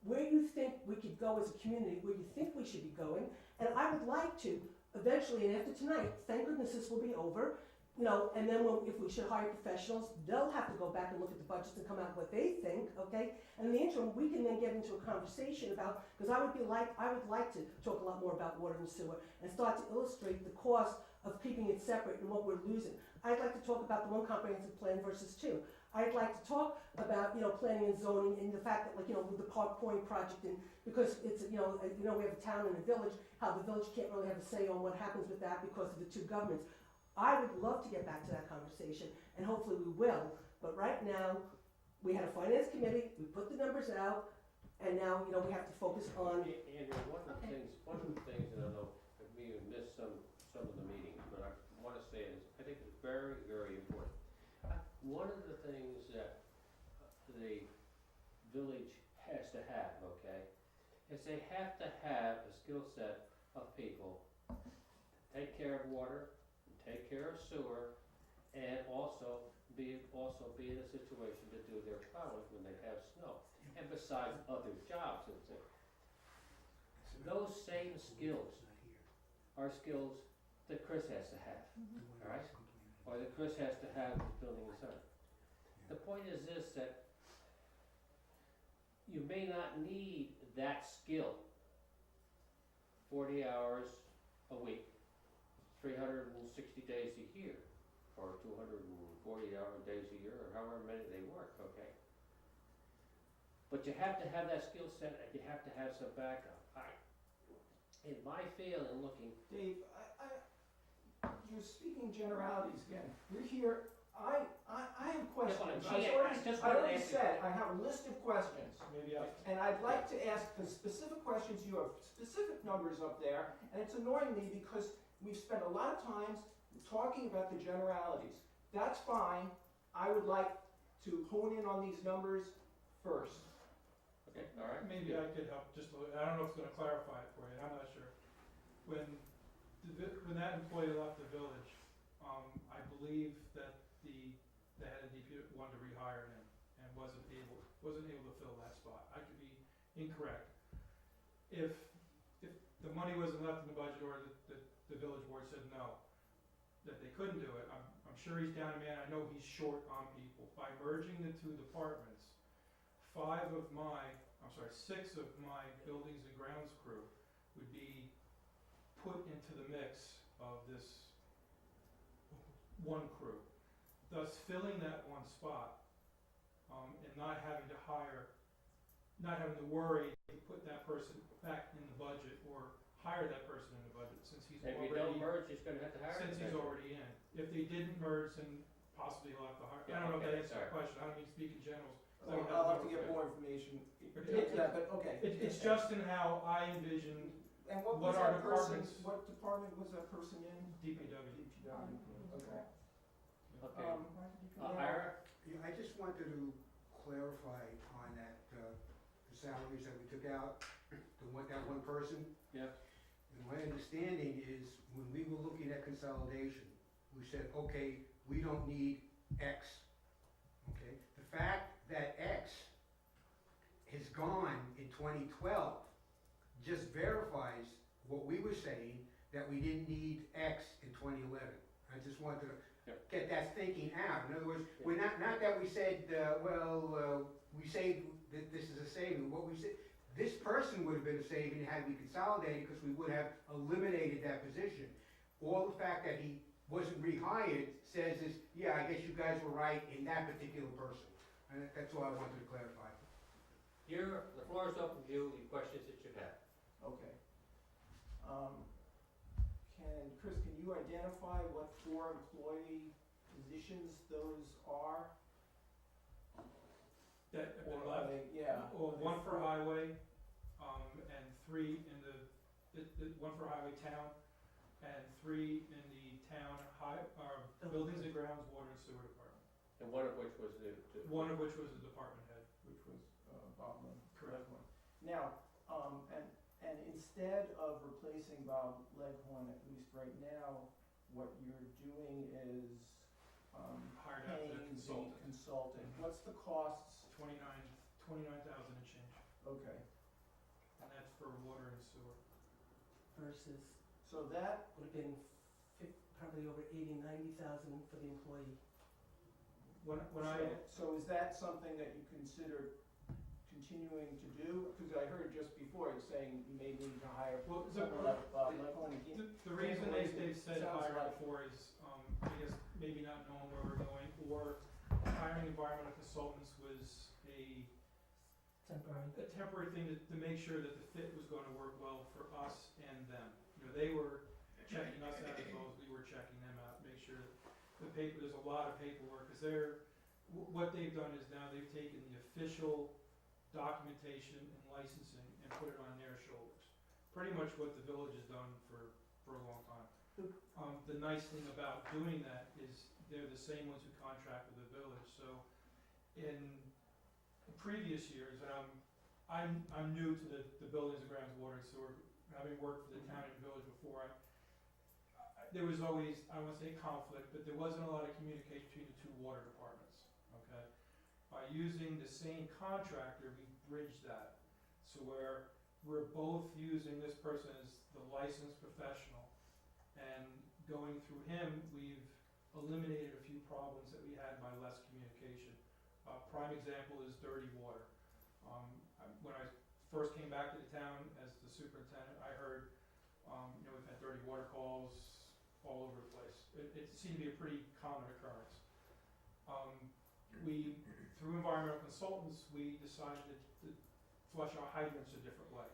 where you think we could go as a community, where you think we should be going, and I would like to, eventually, and after tonight, thank goodness this will be over, and then if we should hire professionals, they'll have to go back and look at the budgets and come out with what they think, okay? And in the interim, we can then get into a conversation about, because I would like to talk a lot more about water and sewer, and start to illustrate the cost of keeping it separate and what we're losing. I'd like to talk about the one comprehensive plan versus two. I'd like to talk about, planning and zoning, and the fact that, with the Park Point project, and because it's, we have a town and a village, how the village can't really have a say on what happens with that because of the two governments. I would love to get back to that conversation, and hopefully we will, but right now, we had a finance committee, we put the numbers out, and now, we have to focus on, Andrew, one of the Okay. things, and I know that we have missed some of the meetings, but I wanna say is, I think it's very, very important. One of the things that the village has to have, okay, is they have to have a skill set of people to take care of water, and take care of sewer, and also be in a situation to do their plowing when they have snow, and besides other jobs and things. Those same skills are skills that Chris has to have, all right? Or that Chris has to have as building and zoning. The point is this, that you may not need that skill 40 hours a week, 360 days a year, or 240 days a year, or however many they work, okay? But you have to have that skill set, and you have to have some backup. In my feeling, looking, Dave, you're speaking generalities again. We're here, I have questions. gee, I just I wanna already ask you- said, I have a list of questions. maybe I, And I'd like to ask the specific questions, you have specific numbers up there, and it's annoying me because we've spent a lot of times talking about the generalities. That's fine, I would like to hone in on these numbers first. okay, all right? maybe I could help just a little, I don't know if it's gonna clarify it for you, I'm not sure. When that employee left the village, I believe that the head of DP wanted to rehire him and wasn't able to fill that spot. I could be incorrect. If the money wasn't left in the budget, or the village board said no, that they couldn't do it, I'm sure he's down a man, I know he's short on people. By merging the two departments, 6 of my buildings and grounds crew would be put into the mix of this one crew, thus filling that one spot, and not having to worry to put that person back in the budget or hire that person in the budget since he's If you already, don't merge, he's gonna have to hire. since he's eventually. already in. If they didn't merge, then possibly he'll have to hire, I don't know if that Okay, answers the sorry. question, I don't mean to speak in generals. I'll have to get more information into that, but okay. It's just in how I envision And what what was our that person, departments- what department was that person in? DPW. DPW, okay. Okay, Yeah. Ira? Yeah, I just wanted to clarify on that, the salaries that we took out, that one person. Yeah. And my understanding is, when we were looking at consolidation, we said, okay, we don't need X. Okay, the fact that X is gone in 2012 just verifies what we were saying, that we didn't need X in 2011. I just wanted to Yep. get that thinking out. In other words, we're not that we said, we saved, that this is a saving. What we said, this person would have been a saving had we consolidated, because we would have eliminated that position. All the fact that he wasn't rehired says is, yeah, I guess you guys were right in that particular person. And that's all I wanted to clarify. The floor is open to you, the questions that you have. Okay. Chris, can you identify what 4 employee positions those are? That have been Or are left. they, yeah. Well, one for highway, and 3 in the one for highway town, and 3 in the town buildings and grounds, water and sewer department. And one of which was the. One of which was the department head. Which was Bob Lynn. Correct. Now, and instead of replacing Bob Leghorn, at least right now, what you're doing is Hired out the paying the consultant. consultant. What's the costs? 29,000 and change, Okay, and that's for water and sewer. Versus, so that, would have been probably over 80,000-90,000 for the employee. When I, so is that something that you consider continuing to do? Because I heard just before you saying you may need to hire well, someone like Bob Leghorn again. the reason they've said Sounds hire like- before is, I guess maybe not knowing where we're going, or hiring environmental consultants was a temporary thing to make sure that the fit was gonna work well for us and them. You know, they were checking us out as well as we were checking them out, make sure that there's a lot of paperwork, cause what they've done is now they've taken the official documentation and licensing and put it on their shoulders. Pretty much what the village has done for a long time. The nice thing about doing that is they're the same ones who contract with the village, so in previous years, I'm new to the buildings and grounds, water and sewer, having worked for the town and village before, there was always, I don't wanna say conflict, but there wasn't a lot of communication between the 2 water departments, okay? By using the same contractor, we bridged that, so where we're both using this person as the licensed professional, and going through him, we've eliminated a few problems that we had by less communication. Prime example is dirty water. When I first came back to the town as the superintendent, I heard, we've had dirty water calls all over the place. It seemed to be a pretty common occurrence. Through environmental consultants, we decided to flush our hydrants a different way.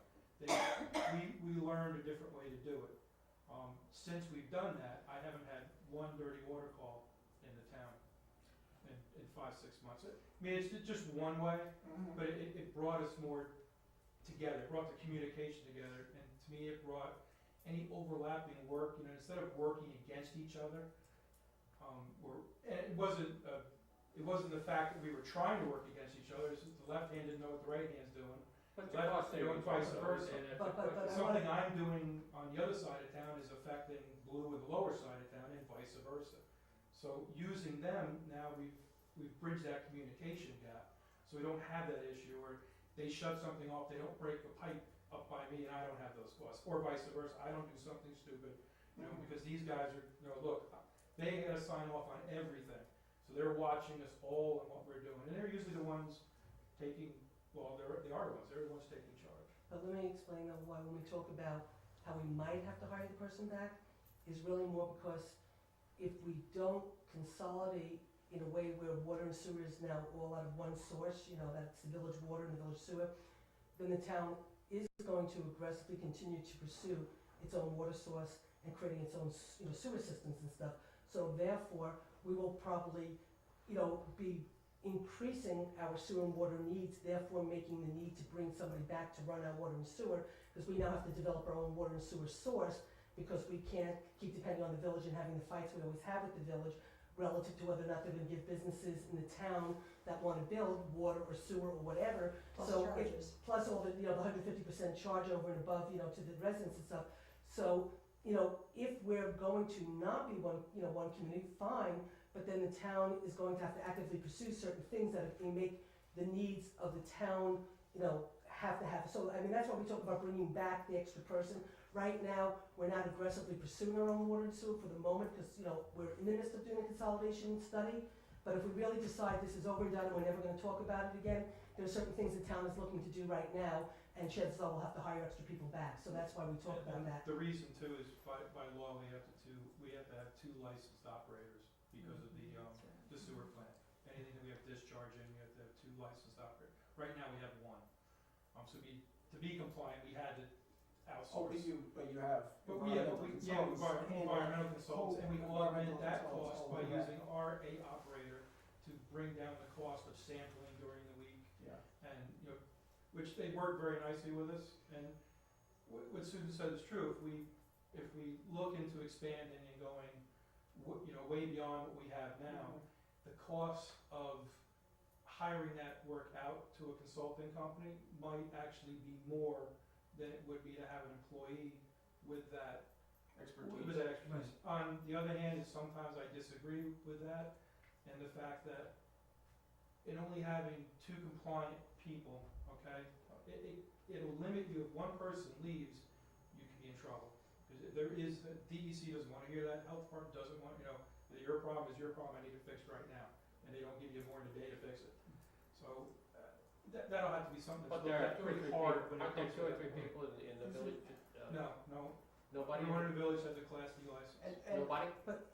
We learned a different way to do it. Since we've done that, I haven't had one dirty water call in the town in 5-6 months. I mean, it's just one way, but it brought us more together, it brought the communication together, and to me, it brought any overlapping work, instead of working against each other, and it wasn't the fact that we were trying to work against each other, it's just the left hand didn't know what the right hand's doing. What's the cost savings? Vice versa. But I Something I'm doing on the other side of town is affecting Blue in the lower side of town, and vice versa. So using them, now we've bridged that communication gap, so we don't have that issue where they shut something off, they don't break the pipe up by me, and I don't have those costs, or vice versa, I don't do something stupid, because these guys are, look, they gotta sign off on everything. So they're watching us all and what we're doing, and they're usually the ones taking, well, they are the ones, they're the ones taking charge. But let me explain though why when we talk about how we might have to hire the person back, is really more because if we don't consolidate in a way where water and sewer is now all out of one source, you know, that's the village water and the village sewer, then the town is going to aggressively continue to pursue its own water source and creating its own, sewer systems and stuff. So therefore, we will probably, be increasing our sewer and water needs, therefore making the need to bring somebody back to run our water and sewer, because we now have to develop our own water and sewer source, because we can't keep depending on the village and having the fights we always have with the village relative to whether or not they're gonna give businesses in the town that wanna build water or sewer or whatever. Plus So charges. plus all the, the 150% charge over and above, to the residents and stuff. So, if we're going to not be one community, fine, but then the town is going to have to actively pursue certain things that may make the needs of the town, have to have. So, that's why we talk about bringing back the extra person. Right now, we're not aggressively pursuing our own water and sewer for the moment, because, we're in the midst of doing a consolidation study. But if we really decide this is over and done and we're never gonna talk about it again, there are certain things the town is looking to do right now, and chances are we'll have to hire extra people back, so that's why we talk about that. The reason too is by law, we have to have two licensed operators because of the sewer plant. Anything that we have discharging, we have to have two licensed operators. Right now, we have one. So to be compliant, we had to Oh, outsource. but you have environmental consultants handling environmental consultants, and we whole augment that environmental cost consultants by all that. using our operator to bring down the cost of sampling during the week. Yeah. And, which they work very nicely with us, and what Susan said is true, if we look into expanding and going, way beyond what we have now, the cost of hiring that work out to a consulting company might actually be more than it would be to have an employee with that Expertise. with that expertise. On the other hand, sometimes I disagree with that, and the fact that in only having two compliant people, okay, it'll limit you. If one person leaves, you can be in trouble. Because there is, DEC doesn't wanna hear that, health department doesn't want, that your problem is your problem, I need it fixed right now, and they don't give you more than a day to fix it. So, that'll have to be something that's But there are looked at two or really three hard people, when it aren't there comes two to or that. three people in the village? No, Nobody? everyone in the village has a Class D license. And Nobody?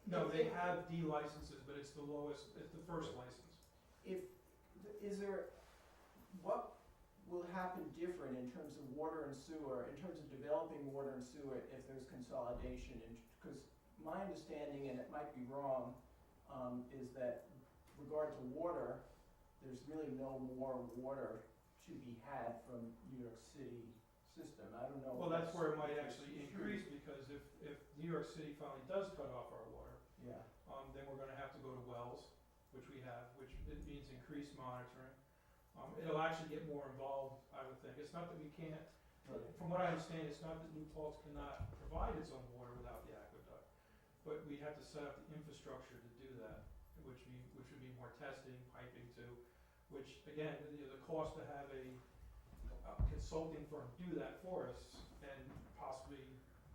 No, they have D licenses, but it's the lowest, it's the first license. what will happen different in terms of water and sewer, in terms of developing water and sewer if there's consolidation? Because my understanding, and it might be wrong, is that regard to water, there's really no more water to be had from New York City system. I don't know. Well, that's where it might if actually it's increase, true. because if New York City finally does cut off our water, Yeah. then we're gonna have to go to wells, which we have, which it means increased monitoring. It'll actually get more involved, I would think. It's not that we can't, from what I understand, it's not that New Paltz cannot provide its own water without the aqueduct, but we have to set up the infrastructure to do that, which would be more testing, piping too, which again, the cost to have a consulting firm do that for us, and possibly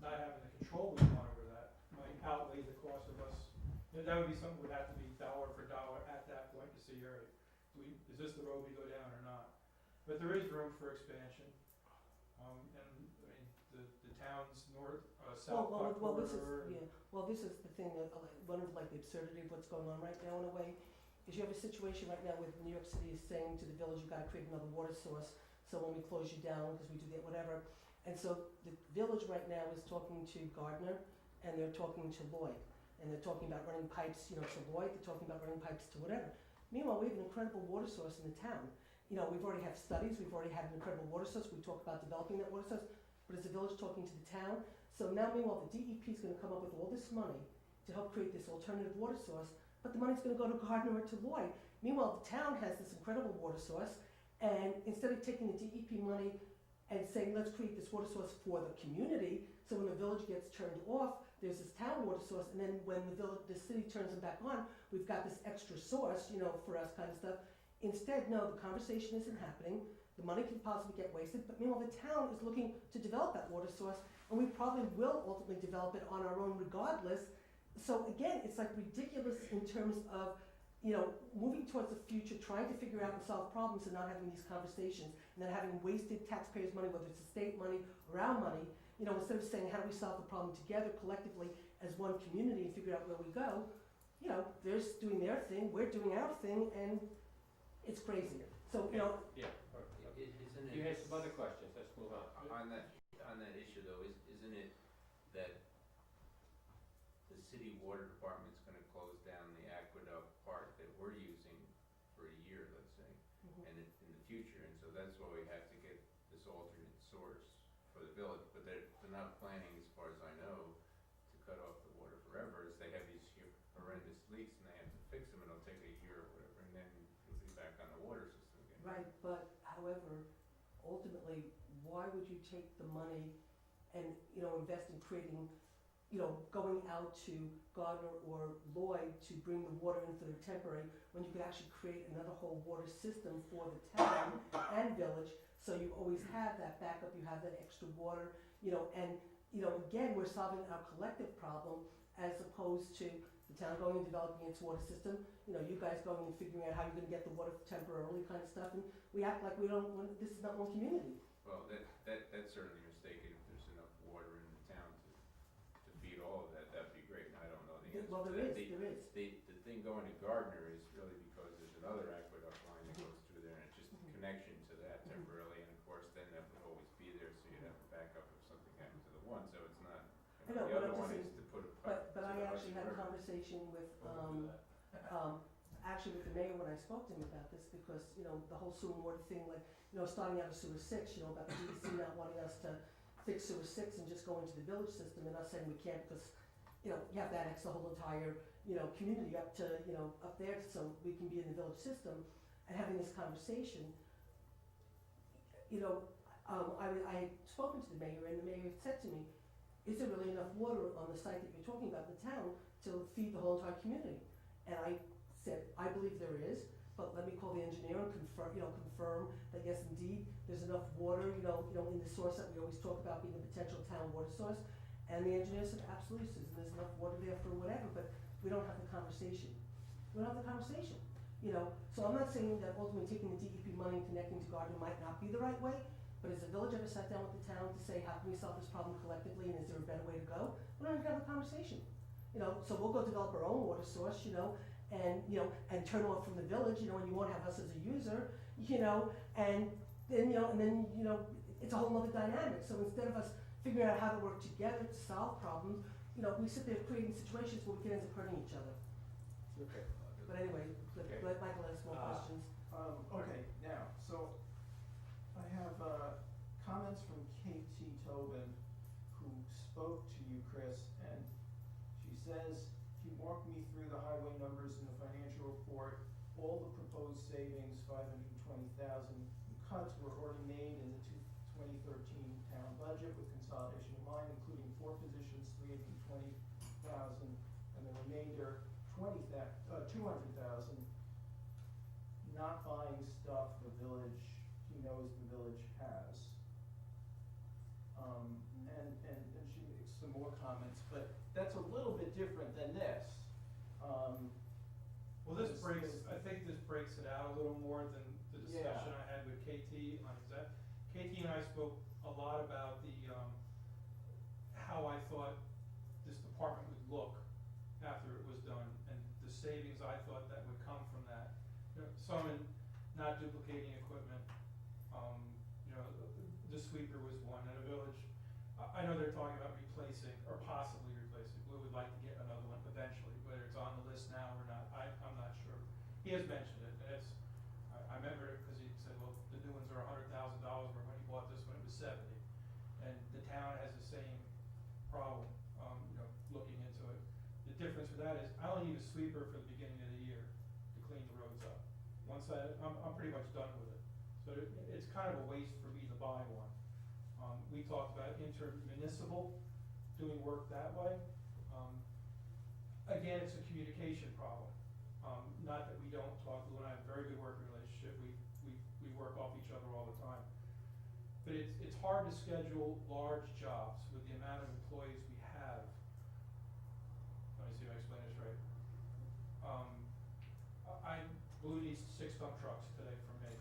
not having the control we want over that, might outweigh the cost of us. That would be something would have to be dollar for dollar at that point to see, all right, is this the road we go down or not? But there is room for expansion, and the town's north, south Well, corridor. this is the thing, one of the absurdity of what's going on right now in a way, is you have a situation right now with New York City is saying to the village, you've gotta create another water source, so when we close you down, because we do that, whatever. And so the village right now is talking to Gardner, and they're talking to Lloyd, and they're talking about running pipes, to Lloyd, they're talking about running pipes to whatever. Meanwhile, we have an incredible water source in the town. We've already have studies, we've already had an incredible water source, we talk about developing that water source, but is the village talking to the town? So now meanwhile, the DEP is gonna come up with all this money to help create this alternative water source, but the money's gonna go to Gardner or to Lloyd. Meanwhile, the town has this incredible water source, and instead of taking the DEP money and saying, let's create this water source for the community, so when the village gets turned off, there's this town water source, and then when the city turns them back on, we've got this extra source, for us kind of stuff. Instead, no, the conversation isn't happening, the money could possibly get wasted, but meanwhile, the town is looking to develop that water source, and we probably will ultimately develop it on our own regardless, so again, it's like ridiculous in terms of, you know, moving towards the future, trying to figure out and solve problems and not having these conversations, and then having wasted taxpayers' money, whether it's the state money or our money, you know, instead of saying, how do we solve the problem together collectively as one community and figure out where we go, you know, they're just doing their thing, we're doing our thing, and it's crazy. So, you know, Yeah, Isn't it? you had some other questions, let's move on. On that issue though, isn't it that the city water department's gonna close down the aqueduct part that we're using for a year, let's say, and in the future, and so that's why we have to get this alternate source for the village, but they're not planning, as far as I know, to cut off the water forever, as they have these horrendous leaks and they have to fix them, and it'll take a year or whatever, and then it'll be back on the water system again. right, but however, ultimately, why would you take the money and, you know, invest in creating, you know, going out to Gardner or Lloyd to bring the water in for their temporary, when you could actually create another whole water system for the town and village, so you always have that backup, you have that extra water, you know, and, you know, again, we're solving our collective problem as opposed to the town going and developing its water system, you know, you guys going and figuring out how you're gonna get the water temporarily kind of stuff, and we act like we don't, this is not one community. Well, that's certainly mistaken. If there's enough water in the town to feed all of that, that'd be great, and I don't know the answer Well, to there that. is. The thing going to Gardner is really because there's another aqueduct line that goes through there, and it's just a connection to that temporarily, and of course, then that would always be there, so you'd have a backup if something happened to the one, so it's not, I know, the but other I'm one just is to put a But pipe to I the actually had a Hudson River. conversation with, We'll do that. actually with the mayor when I spoke to him about this, because, you know, the whole sewer and water thing, like, you know, starting out of sewer 6, you know, about the DEC not wanting us to fix sewer 6 and just go into the village system, and us saying we can't because, you know, you have to annex the whole entire, you know, community up to, you know, up there so we can be in the village system, and having this conversation, you know, I had spoken to the mayor, and the mayor had said to me, is there really enough water on the site that you're talking about in the town to feed the whole entire community? And I said, I believe there is, but let me call the engineer and confirm that yes, indeed, there's enough water, you know, in the source that we always talk about being a potential town water source. And the engineer said, absolutely, Susan, there's enough water there for whatever, but we don't have the conversation. We don't have the conversation, you know? So I'm not saying that ultimately taking the DEP money and connecting to Gardner might not be the right way, but has the village ever sat down with the town to say, how can we solve this problem collectively, and is there a better way to go? We don't even have a conversation. You know, so we'll go develop our own water source, you know, and, you know, and turn off from the village, you know, and you won't have us as a user, you know, and then, you know, it's a whole other dynamic. So instead of us figuring out how to work together to solve problems, you know, we sit there creating situations where we can end up hurting each other. Okay. But anyway, Okay. let Michael ask more questions. Okay, now, so I have comments from KT Tobin, who spoke to you, Chris, and she says, he walked me through the highway numbers in the financial report. All the proposed savings, $520,000 cuts, were already made in the 2013 town budget with consolidation in mind, including 4 positions, $320,000, and the remainder, $200,000, not buying stuff the village, he knows the village has. And she makes some more comments, but that's a little bit different than this. Well, this breaks, I think this breaks it out a little more than the discussion I had with KT, like that. KT and I spoke a lot about the, how I thought this department would look after it was done, and the savings I thought that would come from that. You know, some in not duplicating equipment, you know, the sweeper was one, and a village, I know they're talking about replacing, or possibly replacing, we would like to get another one eventually, whether it's on the list now or not, I'm not sure. He has mentioned it, and it's, I remember it because he said, well, the new ones are $100,000, where when he bought this one, it was 70. And the town has the same problem, you know, looking into it. The difference with that is, I only need a sweeper for the beginning of the year to clean the roads up. Once I'm pretty much done with it. So it's kind of a waste for me to buy one. We talked about intermunicipal, doing work that way. Again, it's a communication problem. Not that we don't talk, Lou and I have a very good working relationship, we work off each other all the time. But it's hard to schedule large jobs with the amount of employees we have. Let me see if Blue needs 6 dump trucks today from me.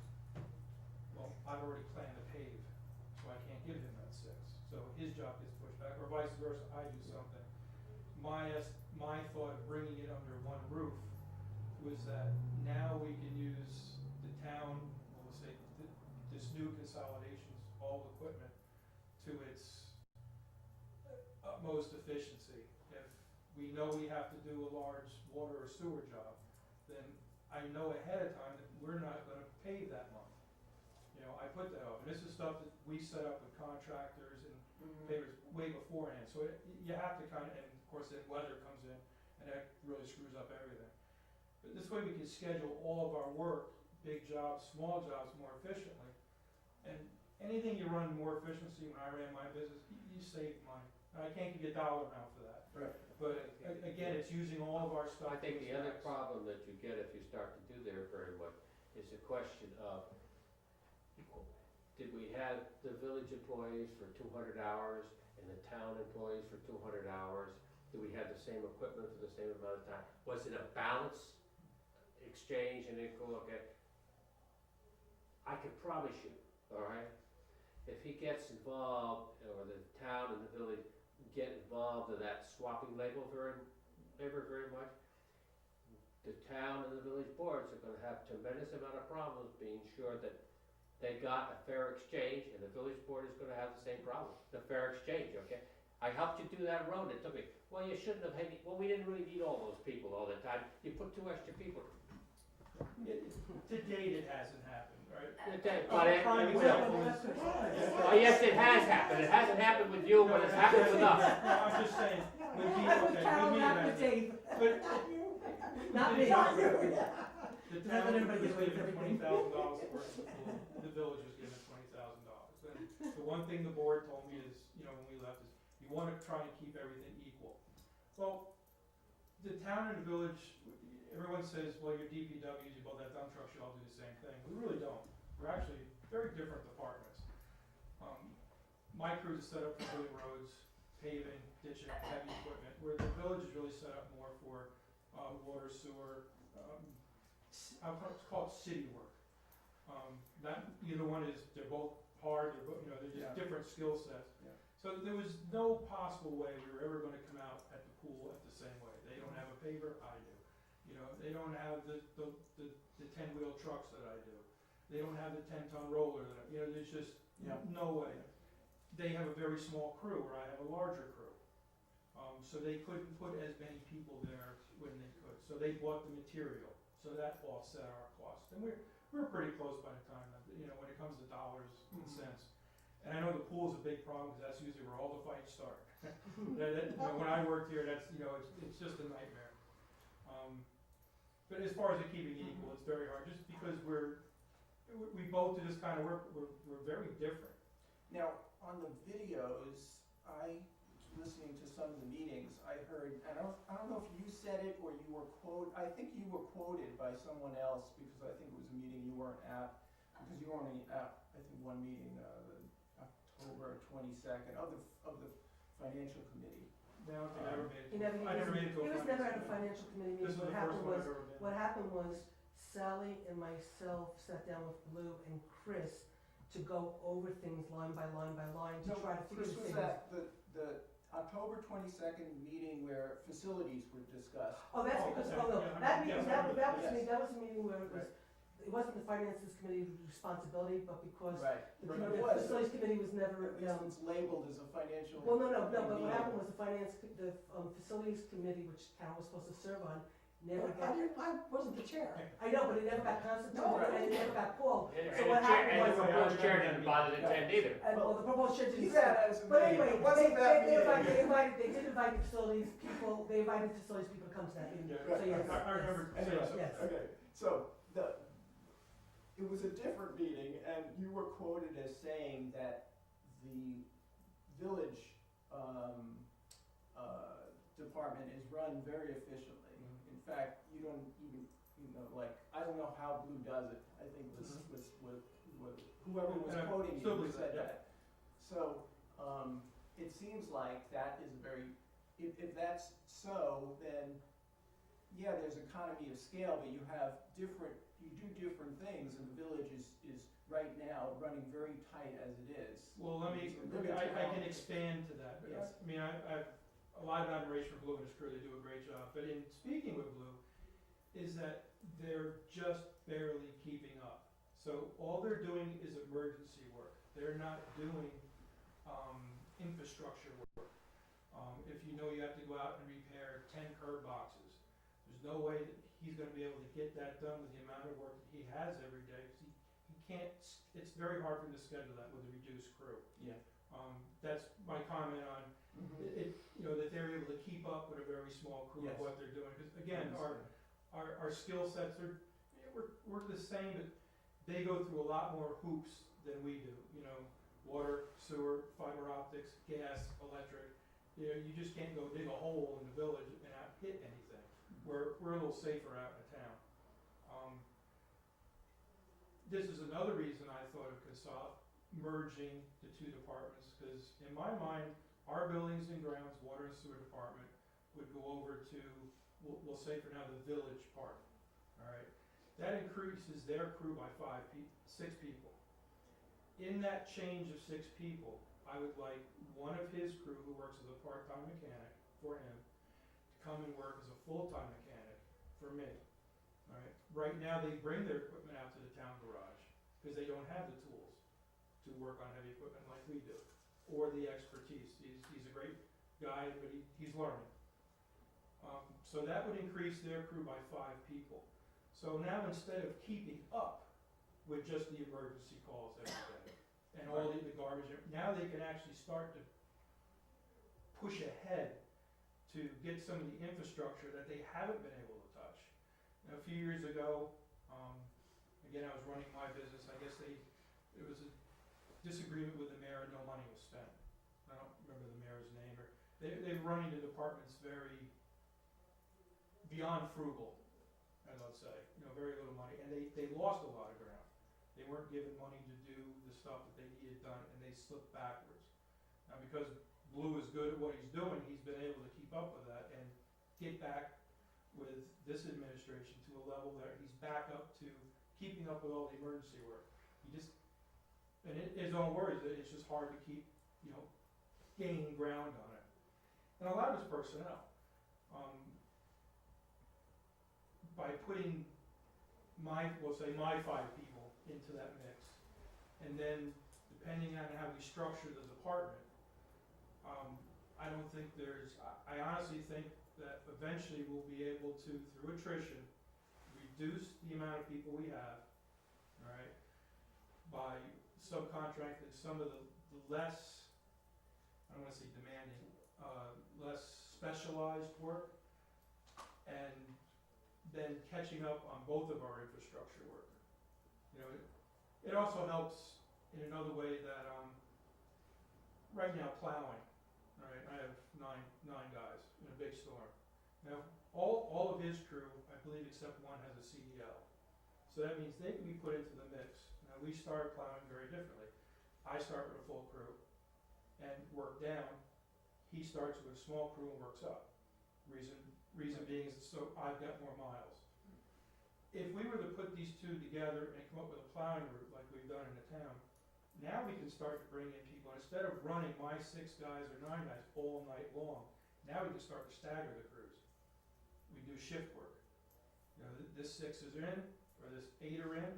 Well, I've already planned to pave, so I can't give him that 6. So his job gets pushed back, or vice versa, I do something. My thought of bringing it under one roof was that now we can use the town, well, we'll say, this new consolidation's all equipment to its utmost efficiency. If we know we have to do a large water or sewer job, then I know ahead of time that we're not gonna pave that month. You know, I put that off, and this is stuff that we set up with contractors and pavers way beforehand, so you have to kinda, and of course then weather comes in, and that really screws up everything. But this way we can schedule all of our work, big jobs, small jobs, more efficiently. And anything you run more efficiency, when I ran my business, you save money. And I can't give you a dollar amount for that. Right. But again, it's using all of our stuff. I think to the its other max. problem that you get if you start to do there very much is the question of, did we have the village employees for 200 hours and the town employees for 200 hours? Do we have the same equipment for the same amount of time? Was it a balance exchange and then go, okay, I could promise you, all right, if he gets involved, or the town and the village get involved in that swapping label very much, the town and the village boards are gonna have tremendous amount of problems being sure that they got a fair exchange, and the village board is gonna have the same problem, the fair exchange, okay? I helped you do that road, it took me, well, you shouldn't have had, well, we didn't really need all those people all the time, you put 2 extra people. To date, it hasn't happened, right? But it, Prime will. example is. Oh, yes, it has happened, it hasn't happened with you, but it's happened with us. No, I'm just saying, with me, I was okay, Carol, with me, not it with hasn't. Dave. But Not me. the Not town that everybody was gets given everything. $20,000 for the pool, the village was given $20,000. And the one thing the board told me is, you know, when we left, is you wanna try and keep everything equal. Well, the town and the village, everyone says, well, your DPWs, you build that dump truck, should all do the same thing. We really don't. We're actually very different departments. My crew is set up for doing roads, paving, ditching, heavy equipment, where the village is really set up more for water, sewer, it's called city work. Not either one is, they're both hard, they're just Yeah. different skill sets. Yeah. So there was no possible way we were ever gonna come out at the pool at the same way. They don't have a paver, I do. You know, they don't have the 10-wheel trucks that I do. They don't have the 10-ton roller that, there's just Yeah. no way. They have a very small crew, where I have a larger crew. So they couldn't put as many people there when they could. So they bought the material, so that offset our cost. And we're pretty close by the time, when it comes to dollars and cents. And I know the pool's a big problem, because that's usually where all the fights start. When I worked here, that's, it's just a nightmare. But as far as it keeping it equal, it's very hard, just because we both do this kind of work, we're very different. Now, on the videos, listening to some of the meetings, I heard, I don't know if you said it or you were I think you were quoted by someone else, because I think it was a meeting you weren't at, because you were only at, I think, one meeting, October 22nd, of the financial committee. No, I never made it. He never, I never made it to a he was never at a financial committee This meeting. was the first one I've ever been. What happened was Sally and myself sat down with Lou and Chris to go over things line by line by line to try to figure This was things. at the October 22nd meeting where facilities were discussed. Oh, that's Oh, because, okay. oh no, Yeah, that yes, meeting, I remember that was that. me, that was a meeting where it wasn't the finances committee's responsibility, but because Right. the Right. It was. facilities committee was never, At least it's labeled as a financial. well, no, but what meeting. happened was the facilities committee, which Carol was supposed to serve on, never got, I wasn't the chair. I know, but it never got constituted, No, and it never got called. And So what happened the was- proposed chair didn't bother to attend either. And, well, the proposed chair didn't You serve. said as a But meeting, anyway, it wasn't that they meeting. did invite the facilities people, they invited facilities people to come to that meeting. Yeah, So yes, I remember yes, saying so. yes. Okay, so it was a different meeting, and you were quoted as saying that the village department is run very efficiently. Mhm. In fact, you don't even, I don't know how Blue does it. I think was whoever was And I quoting still you believe said that, yeah. that. So, it seems like that is if that's so, then yeah, there's economy of scale, but you do different things, and the village is right now running very tight as it is. Well, I can expand to that, but Yes. I mean, I've a lot of admiration for Blue and his crew, they do a great job, but in speaking with Blue, is that they're just barely keeping up. So all they're doing is emergency work, they're not doing, infrastructure work. If you know you have to go out and repair 10 curb boxes, there's no way that he's gonna be able to get that done with the amount of work that he has every day, 'cause he can't, it's very hard for him to schedule that with a reduced crew. Yeah. That's my comment on it, you know, that they're able to keep up with a very small crew of Yes. what they're doing, because again, our skill sets are, we're the same, but they go through a lot more hoops than we do, you know, water, sewer, fiber optics, gas, electric. You know, you just can't go dig a hole in the village and not hit anything. We're a little safer out in town. This is another reason I thought of merging the two departments, because in my mind, our buildings and grounds, water and sewer department would go over to, we'll say for now, the village part, alright? That increases their crew by 6 people. In that change of 6 people, I would like one of his crew who works as a part-time mechanic for him to come and work as a full-time mechanic for me, alright? Right now, they bring their equipment out to the town garage, because they don't have the tools to work on heavy equipment like we do, or the expertise. He's a great guy, but he's learning. So that would increase their crew by 5 people. So now instead of keeping up with just the emergency calls every day and all the garbage, now they can actually start to push ahead to get some of the infrastructure that they haven't been able to touch. Now, a few years ago, again, I was running my business, I guess it was a disagreement with the mayor and no money was spent. I don't remember the mayor's name, or they were running the departments very beyond frugal, as I'll say, you know, very little money, and they lost a lot of ground. They weren't given money to do the stuff that they needed done, and they slipped backwards. Now, because Blue is good at what he's doing, he's been able to keep up with that and get back with this administration to a level that he's back up to keeping up with all the emergency work. He just, and his own words, that it's just hard to keep, you know, gaining ground on it. And a lot of his personnel, by putting we'll say my 5 people into that mix, and then depending on how we structure the department, I don't think I honestly think that eventually we'll be able to, through attrition, reduce the amount of people we have, alright, by subcontracting some of the less, I don't wanna say demanding, less specialized work, and then catching up on both of our infrastructure work. You know, it also helps in another way that, right now plowing, alright, I have nine guys in a big storm. Now, all of his crew, I believe except one, has a CDL. So that means they can be put into the mix. Now, we start plowing very differently. I start with a full crew and work down. He starts with a small crew and works up. Reason being is so I've got more miles. If we were to put these two together and come up with a plowing route like we've done in the town, now we can start to bring in people. Instead of running my 6 guys or 9 guys all night long, now we can start to stagger the crews. We do shift work. You know, this 6 is in, or this 8 are in,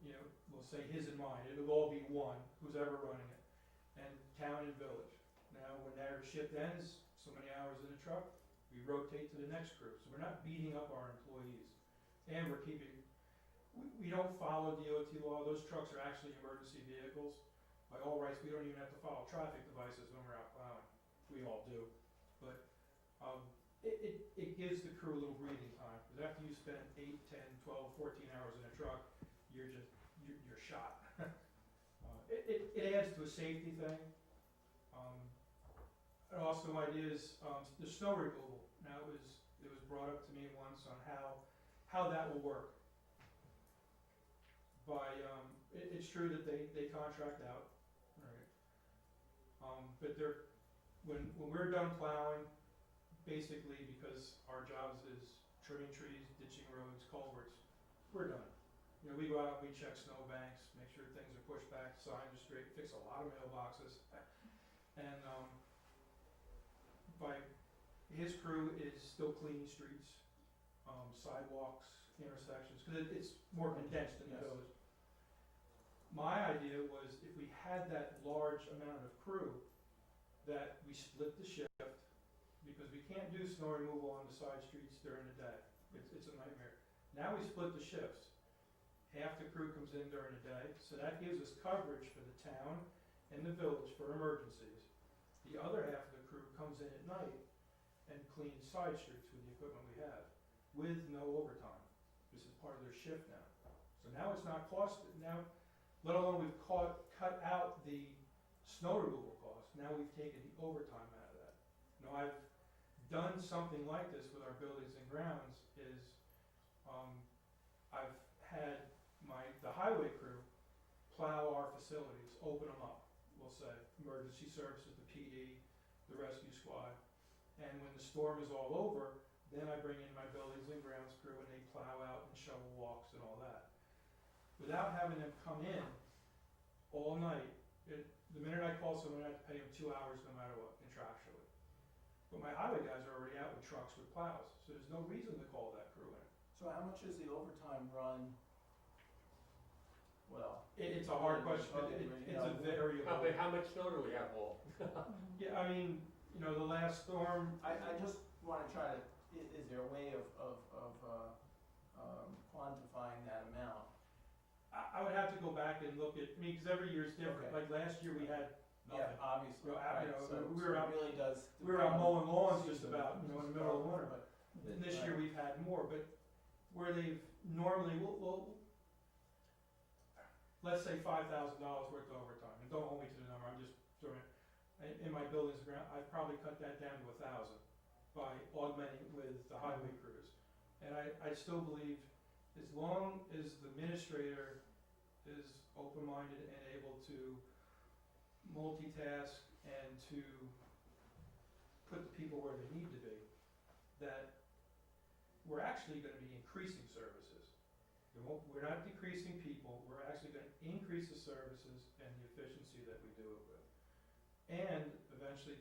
you know, we'll say his and mine. It'll all be one, who's ever running it. And town and village. Now, when their shift ends, so many hours in the truck, we rotate to the next crew. So we're not beating up our employees. And we're keeping, we don't follow DOT law. Those trucks are actually emergency vehicles. By all rights, we don't even have to follow traffic devices when we're out plowing. We all do. But it gives the crew a little breathing time. Because after you spend 8, 10, 12, 14 hours in a truck, you're shot. It adds to a safety thing. And also ideas, the snow removal. Now it was brought up to me once on how that will work. It's true that they contract out, right? But when we're done plowing, basically because our jobs is trimming trees, ditching roads, culverts, we're done. You know, we go out, we check snow banks, make sure things are pushed back, signs are straight, fix a lot of mailboxes. And, by, his crew is still cleaning streets, sidewalks, intersections, cause it's more condensed than the Yes. village. My idea was if we had that large amount of crew, that we split the shift, because we can't do snow removal on the side streets during the day. It's a nightmare. Now we split the shifts. Half the crew comes in during the day, so that gives us coverage for the town and the village for emergencies. The other half of the crew comes in at night and cleans side streets with the equipment we have, with no overtime. This is part of their shift now. So now it's not now, let alone we've cut out the snow removal costs, now we've taken the overtime out of that. Now, I've done something like this with our buildings and grounds is, I've had the highway crew plow our facilities, open them up, we'll say, emergency services, the PD, the rescue squad. And when the storm is all over, then I bring in my buildings and grounds crew and they plow out and shovel walks and all that. Without having them come in all night, the minute I call someone, I have to pay them 2 hours no matter what, contractually. But my highway guys are already out with trucks with plows, so there's no reason to call that crew in. So how much is the overtime run? Well, It's a hard question, but it's a variable. How much snow do we have all? Yeah, I mean, you know, the last storm, I just wanna try to, is there a way of quantifying that amount? I would have to go back and look at, I mean, 'cause every year's different, Okay. like last year we had Yeah, nothing. obviously, You know, right, you know, so we were it out- really does. We were out depend mowing on lawns just season. about, you know, in the middle of winter, but and this year we've had more, but where they've normally, we'll let's say $5,000 worth of overtime, and don't hold me to the number, I'm just throwing, in my buildings and ground, I've probably cut that down to 1,000 by augmenting with the highway crews. And I still believe, as long as the administrator is open-minded and able to multitask and to put the people where they need to be, that we're actually gonna be increasing services. We're not decreasing people, we're actually gonna increase the services and the efficiency that we do it with. And eventually,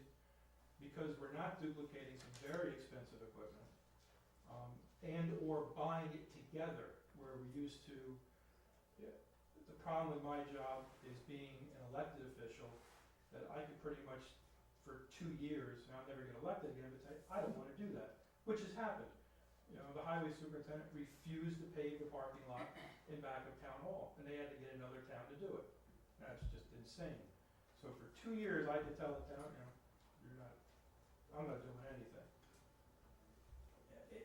because we're not duplicating some very expensive equipment, and or buying it together, where we used to, the problem with my job is being an elected official, that I could pretty much, for 2 years, and I'll never get elected again, but say, I don't wanna do that, which has happened. You know, the highway superintendent refused to pave the parking lot in back of town hall, and they had to get another town to do it. That's just insane. So for 2 years, I could tell the town, you know, I'm not doing anything.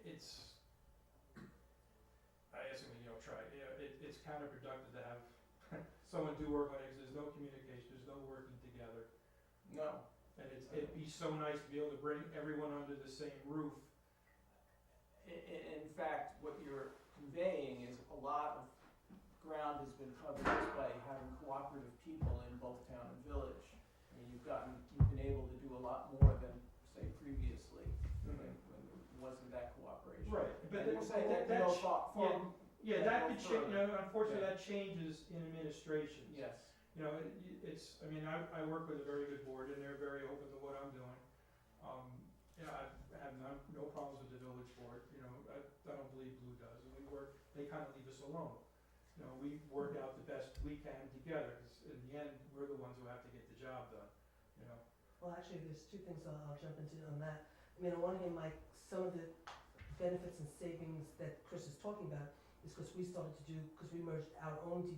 It's, I asked him, you know, it's counterproductive to have someone do work on it, 'cause there's no communication, there's no working together. No, And it'd be so nice to be able to bring everyone under the same roof. in fact, what you're conveying is a lot of ground has been covered just by having cooperative people in both town and village. I mean, you've been able to do a lot more than, say, previously, when there wasn't that cooperation. Right, but And you're saying that that no ch- thought yeah, from, Yeah, that that go could change, you further. know, unfortunately, Yeah. that changes in administrations. yes, You know, it's, I mean, I work with a very good board, and they're very open to what I'm doing. You know, I have no problems with the village board, you know, I don't believe Blue does, and they kinda leave us alone. You know, we work out the best we can together, 'cause in the end, we're the ones who have to get the job done, you know? Well, actually, there's 2 things I'll jump into on that. I mean, on one hand, Mike, some of the benefits and savings that Chris is talking about is because we started to do, because we merged our own,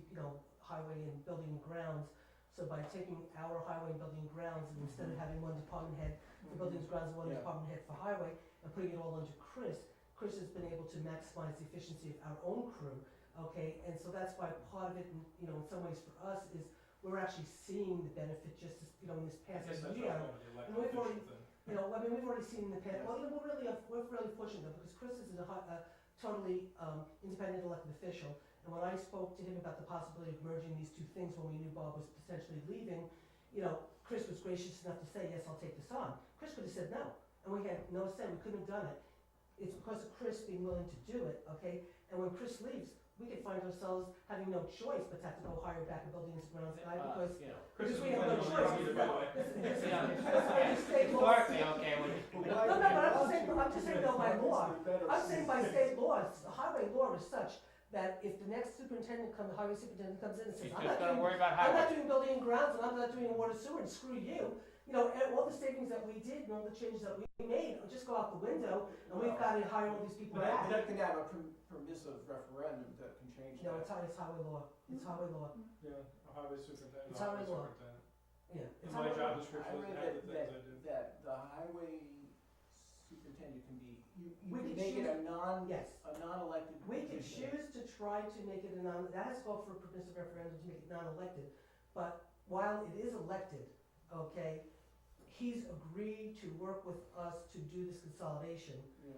highway and building and grounds. So by taking our highway and building and grounds, and instead of having one department head for buildings and grounds and one Yeah. department head for highway, and putting it all under Chris has been able to maximize the efficiency of our own crew, okay? And so that's why part of it, in some ways for us, is we're actually seeing the benefit just as, in this I past guess that's year. what I'm with the And elected we've already- official thing. We've already seen in the past, well, we're really pushing them, because Chris is a totally independent elected official, and when I spoke to him about the possibility of merging these 2 things when we knew Bob was potentially leaving, Chris was gracious enough to say, yes, I'll take this on. Chris could have said no, and we had no say, we couldn't have done it. it's because of Chris being willing to do it, okay? And when Chris leaves, we could find ourselves having no choice but to have to go hire back a buildings and grounds guy because You know. Chris is we have no planning on choice. leaving either, by the way. Yeah. State law. Historically, okay, when No, but I'm just saying, no, by law. I'm saying by state laws, the highway law is such that if the next highway superintendent comes in and says, she's I'm just not gonna doing, worry about I'm not highway. doing building and grounds and I'm not doing water sewer and screw you, you know, and all the savings that we did and all the changes that we made will just go out the window and we've gotta hire all these people But back. that can have a permissive referendum that can change No, that. it's highway law, it's highway law, Yeah, a highway superintendent, It's highway law. superintendent. yeah. In It's my highway job law. description I is read half the that, things I do. that the highway superintendent can be, you We can could make it choose- a Yes. non-elected We could position. choose to try to make it a that has to go for a permissive referendum to make it non-elected. But while it is elected, okay, he's agreed to work with us to do this consolidation. Yeah.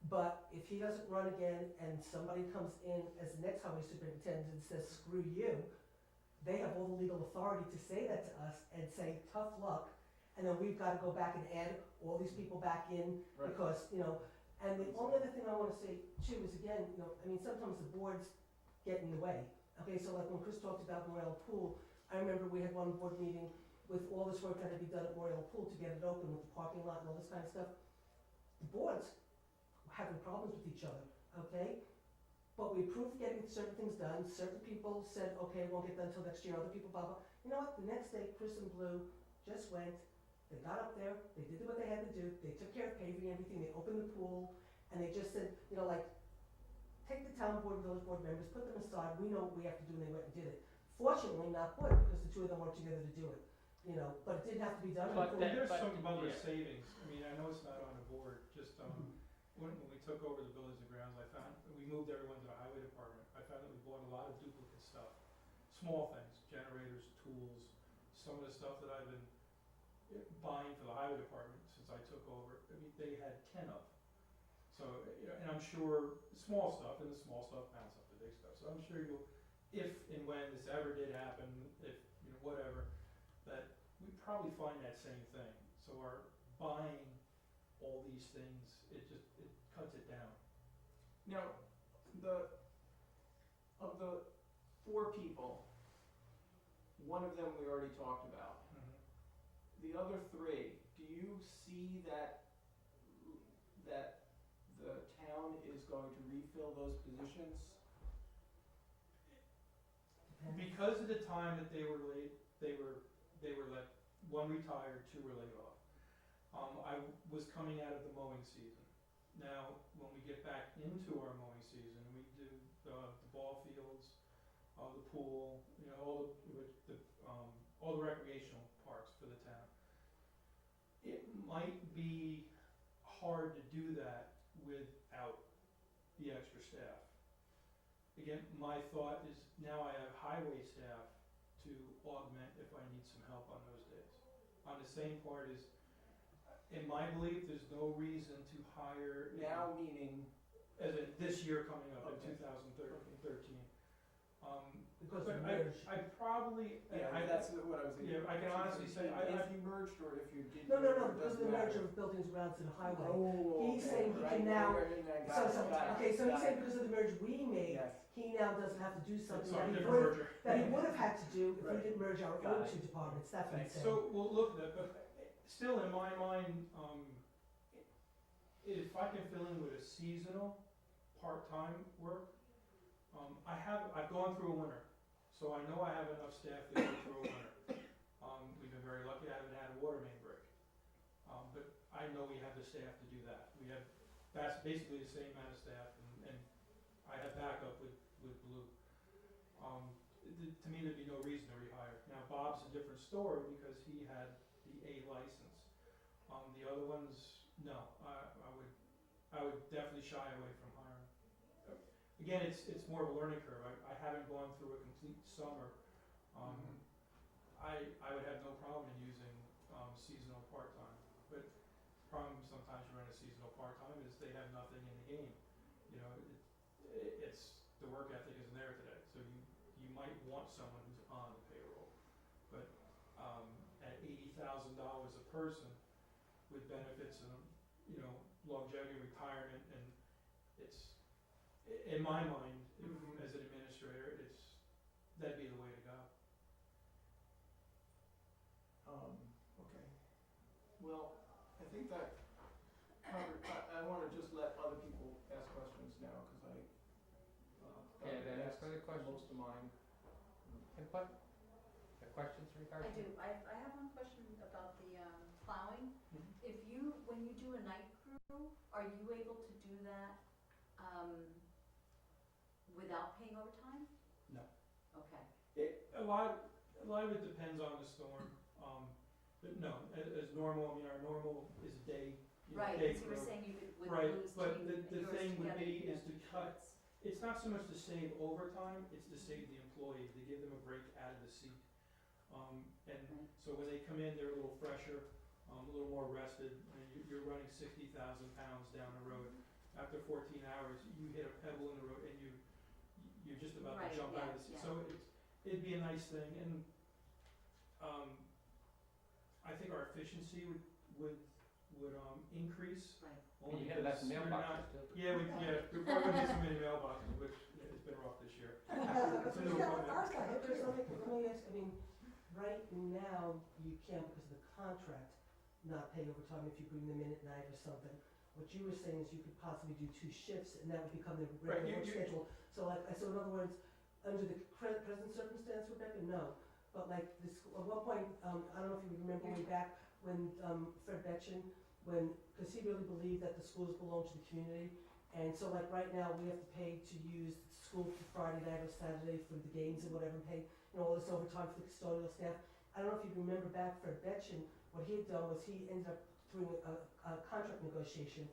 But if he doesn't run again and somebody comes in as the next highway superintendent and says, screw you, they have all the legal authority to say that to us and say, tough luck. And then we've gotta go back and add all these people back in Right. because, you know, and the only other thing I wanna say too is again, you know, I mean, sometimes the boards get in the way. Okay, so like when Chris talked about Royal Pool, I remember we had one board meeting with all this work that had to be done at Royal Pool to get it open with the parking lot and all this kind of stuff. The boards were having problems with each other, okay? But we approved getting certain things done, certain people said, okay, it won't get done until next year, other people, blah, blah. You know what, the next day, Chris and Blue just went, they got up there, they did what they had to do, they took care of paving everything, they opened the pool, and they just said, you know, like, take the town board, village board members, put them aside, we know what we have to do, and they went and did it. Fortunately, not good, because the two of them worked together to do it, you know, but it didn't have to be done. But until- that- There's but- some other yeah. savings, I mean, I know it's not on the board, just, when we took over the buildings and grounds, I found, we moved everyone to the highway department, I found that we bought a lot of duplicate stuff. Small things, generators, tools, some of the stuff that I've been buying for the highway department since I took over, I mean, they had 10 of. So, you know, and I'm sure, small stuff, and the small stuff mounts up to big stuff, so I'm sure you'll, if and when this ever did happen, if, you know, whatever, that we'd probably find that same thing. So our buying all these things, it cuts it down. Now, of the 4 people, one of them we already talked about. The other 3, do you see that the town is going to refill those positions? Because of the time that they were let, one retired, 2 were laid off. I was coming out of the mowing season. Now, when we get back into our mowing season, we do the ball fields, the pool, you know, all the recreational parks for the town. It might be hard to do that without the extra staff. Again, my thought is now I have highway staff to augment if I need some help on those days. On the same part is, in my belief, there's no reason to hire. Now meaning, As in this year coming up in Okay. 2013. Because But of the merge. I probably, that's what I was thinking. yeah, I can honestly say, If you merged or if you didn't. No, merge, it because of doesn't the merger matter. of buildings, grounds and highway. Oh, He's okay, saying he right, can now- right, right, right, So, got it, got it, okay, so he's got saying it. because of the merge we made, Yes, he now doesn't have to do something sorry, that he different would, merger. that he would have had to do if we Right. didn't merge our Got own it. 2 departments, that's what he's saying. So we'll look at that, but still in my mind, if I can fill in with a seasonal, part-time work, I've gone through a winter, so I know I have enough staff to go through a winter. We've been very lucky, I haven't had a water main break. But I know we have the staff to do that. That's basically the same amount of staff, and I have backup with Blue. To me, there'd be no reason to rehire. Now, Bob's a different story because he had the A license. The other ones, no, I would definitely shy away from hiring. Again, it's more of a learning curve. I haven't gone through a complete summer. I would have no problem in using seasonal part-time, but the problem sometimes you run a seasonal part-time is they have nothing in the game. You know, it's, the work ethic isn't there today, so you might want someone who's on the payroll, but at $80,000 a person with benefits and, you know, longevity, retirement, and in my mind, Mhm. as an administrator, that'd be the way to go. Okay. Well, I think that I wanna just let other people ask questions now, cause Okay, then asked further questions? most of mine. Input? The questions I regarding? do, I have one question about the plowing. Mhm. If you, when you do a night crew, are you able to do that, without paying overtime? No. Okay, A lot of it depends on the storm, but no, as normal, I mean, our normal is a day, right, day because you were crew. saying you could, with Right, Blue's but team the and yours thing would together, be you is have to to cut- balance. It's not so much to save overtime, it's to save the employee, to give them a break out of the seat. And Right. so when they come in, they're a little fresher, a little more rested, and you're running 60,000 pounds down the road. After 14 hours, you hit a pebble in the road and you're just about Right, to jump out of the yeah, seat. So it'd be a nice thing, and, I think our efficiency would increase. Right. And only you had less because you're mailboxes not- too. we probably wouldn't get so many mailboxes, which it's been rough this year. It's a new Yeah, equipment. ours got hit, because let me ask, I mean, right now, you can't, because of the contract, not pay overtime if you bring them in at night or something. What you were saying is you could possibly do 2 shifts, and that would become the Right, regular work you- schedule. So so in other words, under the present circumstance, Rebecca, no. But like this, at one point, I don't know if you remember way back when, Fred Betchen, because he really believed that the schools belong to the community. And so like right now, we have to pay to use the school for Friday night or Saturday for the games and whatever, and pay, all this overtime for the custodial staff. I don't know if you remember back Fred Betchen, what he had done was he ended up doing a contract negotiation,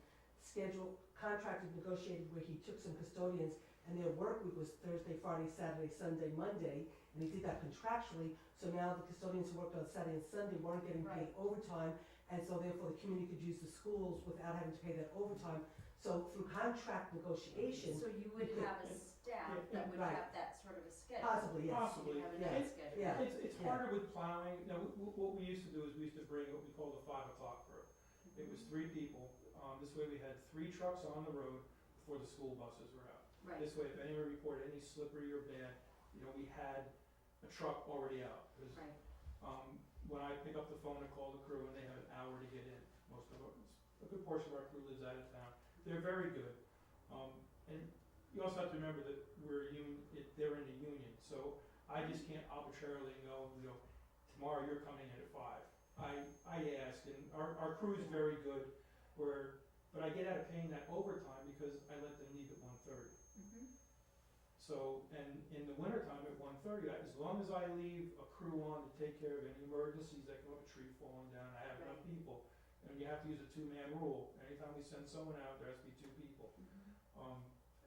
contracted negotiated where he took some custodians and their work week was Thursday, Friday, Saturday, Sunday, Monday, and he did that contractually. So now the custodians who worked on Saturday and Sunday weren't getting paid Right. overtime, and so therefore the community could use the schools without having to pay that overtime. So through contract negotiation, So you would have a staff that would Right. have that sort of a schedule? possibly, yes. Possibly. You have a Yeah. night schedule? Yeah. It's harder with plowing. Now, what we used to do is we used to bring what we call the 5 o'clock crew. It was 3 people. This way we had 3 trucks on the road before the school buses were out. Right, This way, if anyone reported any slippery or bad, we had a truck already out. 'Cause, right, when I pick up the phone and call the crew, and they have an hour to get in, a good portion of our crew lives out of town. They're very good. And you also have to remember that they're in a union, so I just can't arbitrarily go, tomorrow you're coming in at 5. I ask, and our crew is very good, but I get out of paying that overtime because I let them leave at 1:30. mhm, So, and in the wintertime at 1:30, as long as I leave a crew on to take care of any emergencies, like a tree falling down, I have enough Right. people. And you have to use a 2-man rule. Anytime we send someone out, there has to be 2 people. mhm,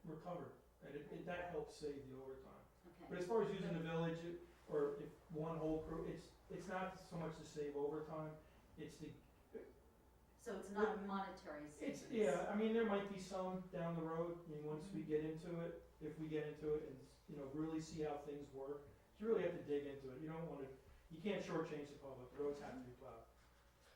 We're covered, and that helps save the overtime. But okay, as far as using the village, or if one whole crew, it's not so much to save overtime, it's to, so it's not a monetary savings? I mean, there might be some down the road, once we get into it, if we get into it and, really see how things work, you really have to dig into it. You can't shortchange the public, the roads have to be plowed.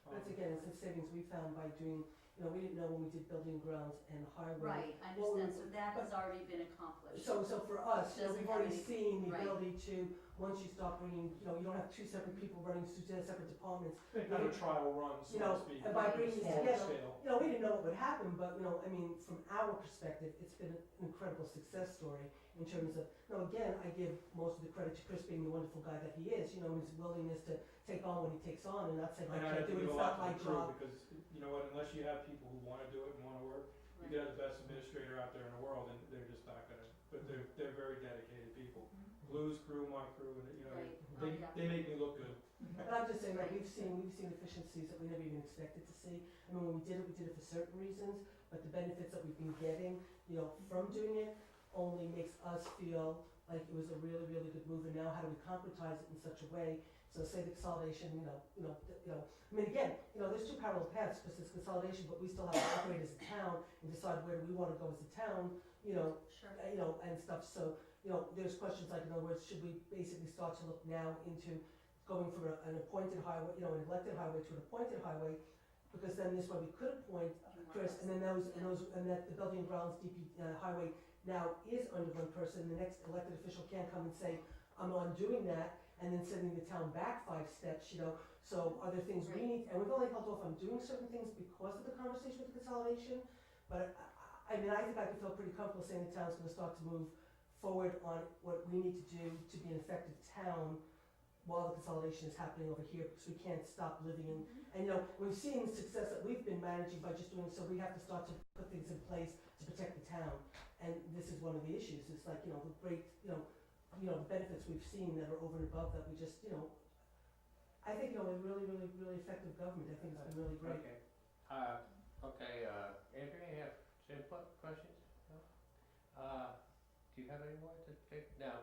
But again, it's a savings we found by doing, we didn't know when we did building grounds and highway. Right, I Well, understand, so that has already been accomplished. So for us, Doesn't we've have already any- seen the right. ability to, once you start bringing, you don't have 2 separate people running 2 separate departments. Kind of a trial run, so to speak, And by on a bringing this smaller together, scale. we didn't know what would happen, but, I mean, from our perspective, it's been an incredible success story in terms of, again, I give most of the credit to Chris being the wonderful guy that he is, and his willingness to take on what he takes on and not say, I And I can't have to do it, give a it's lot not my to the crew, job. because, you know what, unless you have people who wanna do it and wanna work, you Right. could have the best administrator out there in the world, and they're just not gonna, but they're very dedicated people. Mhm. Blues crew, my crew, and, Right, oh, they, yeah. they make me look good. But I'm just saying, like, Right. we've seen efficiencies that we never even expected to see. I mean, when we did it for certain reasons, but the benefits that we've been getting, from doing it only makes us feel like it was a really, really good move. And now how do we concretize it in such a way? So say the consolidation, I mean, again, there's 2 parallel paths, because it's consolidation, but we still have to operate as a town and decide where do we wanna go as a town, Sure, and stuff. So, there's questions like, in other words, should we basically start to look now into going from an appointed highway, an elected highway to an appointed highway? Because then this way we could appoint Chris, and then and that the building and grounds highway now is under one person, the next elected official can't come and say, I'm undoing that, and then sending the town back 5 steps, you know? So are there things we need, and we've only held off on doing certain things because of the conversation with the consolidation, but I mean, I think I could feel pretty comfortable saying the town's gonna start to move forward on what we need to do to be an effective town while the consolidation is happening over here, because we can't stop living in, and you know, we've seen the success that we've been managing by just doing, so we have to start to put things in place to protect the town. And this is one of the issues, it's like, you know, the great, benefits we've seen that are over and above that we just, I think, a really, really, really effective government, I think it's been really great. Okay, Andrea, you have input, questions? No? Do you have any more to take, now,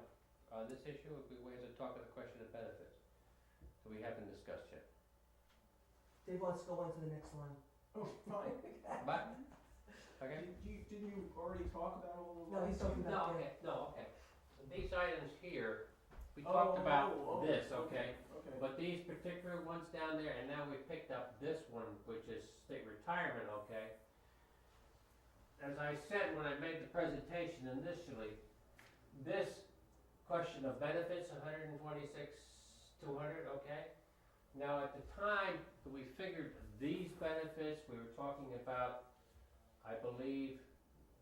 on this issue, we have to talk about the question of benefits, that we haven't discussed yet. Dave wants to go on to the next line. Oh, fine. But, okay? Didn't you already talk about all of No, he's talking about that. Okay. These items here, we talked about this, okay? Okay. But these particular ones down there, and now we picked up this one, which is state retirement, okay? As I said when I made the presentation initially, this question of benefits, 126,200, okay? Now, at the time that we figured these benefits, we were talking about, I believe,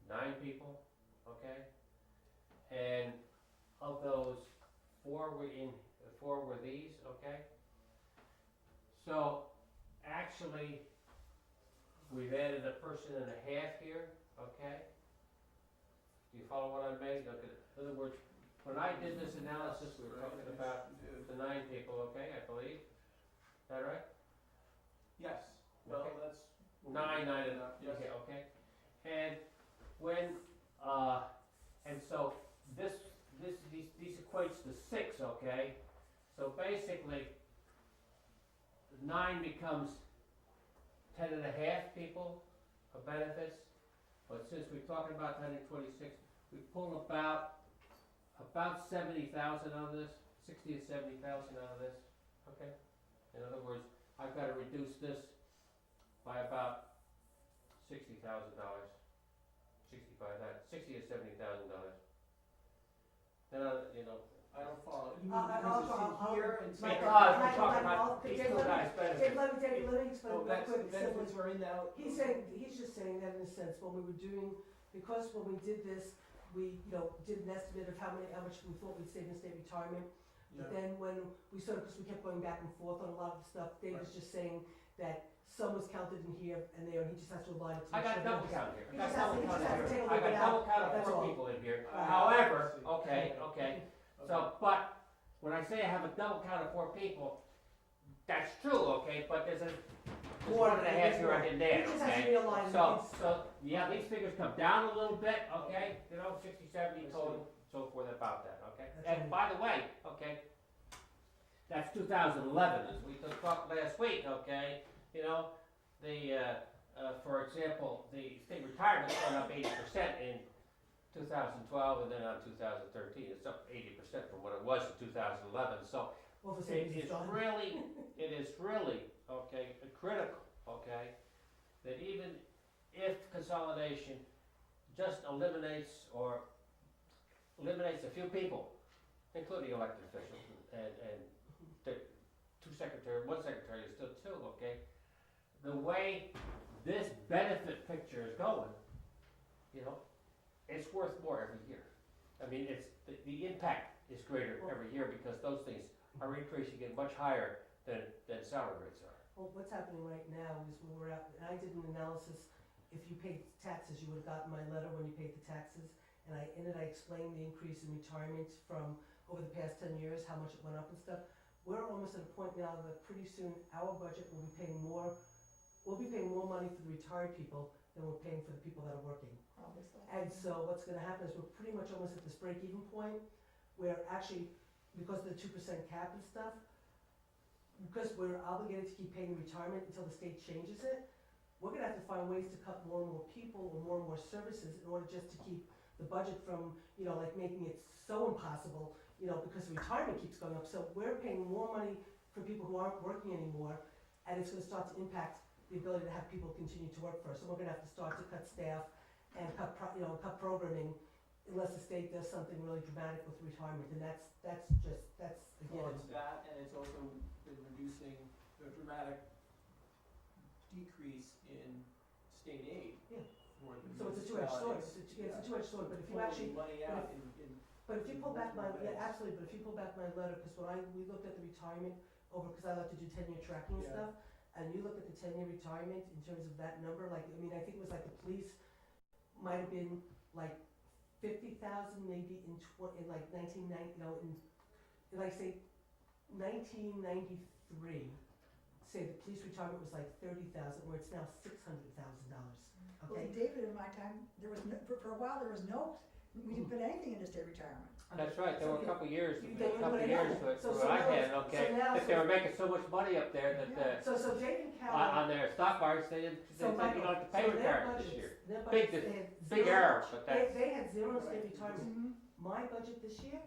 9 people, okay? And of those, 4 were these, okay? So, actually, we've added a person and a half here, okay? Do you follow what I made? Look at it. In other words, when I did this analysis, we were talking about the 9 people, okay, I believe? Is that right? Yes, well, Okay. that's. 9, Yes. okay. And when, and so these equates to 6, okay? So basically, 9 becomes 10 and a half people of benefits. But since we're talking about 126, we pull about 70,000 out of this, 60 to 70,000 out of this, okay? In other words, I've got to reduce this by about $60,000, 60 to 70,000. Then, I don't follow. You mean I'll- because it's I'll- in here and. Michael, because we're Michael, talking Michael, about these Dave, two let me- guys' Dave, benefits. let me explain Oh, real that's, quick, the benefits simply. are in now. He's just saying that in a sense, when we were doing, because when we did this, we, did an estimate of how much we thought we'd save in state retirement. Yeah. But then when we because we kept going back and forth on a lot of the stuff, Dave was just saying that some was counted in here and there, and he just has to align it to. I got a make double sure count here. He I just got has to- double he count just has to here. take a I little got bit double out. count of That's 4 all. people in here. Ah, However, I see. okay. So, but when I say I have a double count of 4 people, that's true, okay, but there's More, 1 and a half here I didn't He add, just has to okay? realign it. So, yeah, these figures come down a little bit, okay, 60, 70 total, so forth about that, okay? That's And right. by the way, okay, that's 2011, as we talked last week, okay? For example, the state retirement went up 80% in 2012, and then on 2013, it's up 80% from what it was in 2011, so Well, for it savings is is done. really, okay, critical, okay, that even if consolidation just eliminates a few people, including elected officials, and the 1 secretary is still 2, okay, the way this benefit picture is going, it's worth more every year. I mean, the impact is greater every year because those things are increasing at much higher than salary rates are. Well, what's happening right now is when we're out, and I did an analysis, if you paid taxes, you would have gotten my letter when you paid the taxes, and I explained the increase in retirement from over the past 10 years, how much it went up and stuff. We're almost at a point now that pretty soon our budget will be paying more, we'll be paying more money for the retired people than we're paying for the people that are working. And so what's gonna happen is we're pretty much almost at this break-even point, where actually, because of the 2% cap and stuff, because we're obligated to keep paying retirement until the state changes it, we're gonna have to find ways to cut more and more people or more and more services in order just to keep the budget from, making it so impossible, because the retirement keeps going up. So we're paying more money for people who aren't working anymore, and it's gonna start to impact the ability to have people continue to work for us. So we're gonna have to start to cut staff and cut programming unless the state does something really dramatic with retirement, and that's a Well, given. it's that, and it's also been reducing the dramatic decrease in state aid Yeah. for the So it's a two-edged sword, municipalities. it's a two-edged sword, but if you Pulling actually, money out in, but if you pull back my, multiple yeah, ways. absolutely, but if you pull back my letter, cause we looked at the retirement over, cause I like to do 10-year tracking and Yeah. stuff, and you look at the 10-year retirement in terms of that number, like, I mean, I think it was like the police might have been like 50,000 maybe in like 1990, in like say 1993, say the police retirement was like 30,000, where it's now $600,000, Well, okay? David, in my time, there was no, for a while, there was no, we didn't put anything into state retirement. That's right, there were a couple years, You a don't couple put it years on. to it, So- from so what I now had, it's- okay, so now- that they were making so much money up there that, Yeah. So Jake and Cal. on their stock markets, they didn't, they So said you Michael, don't have to so pay their retirement this budgets- year. their Big budgets, they had Big zero- error, but that's, They had zero in Right. state retirement. Mhm. My budget this year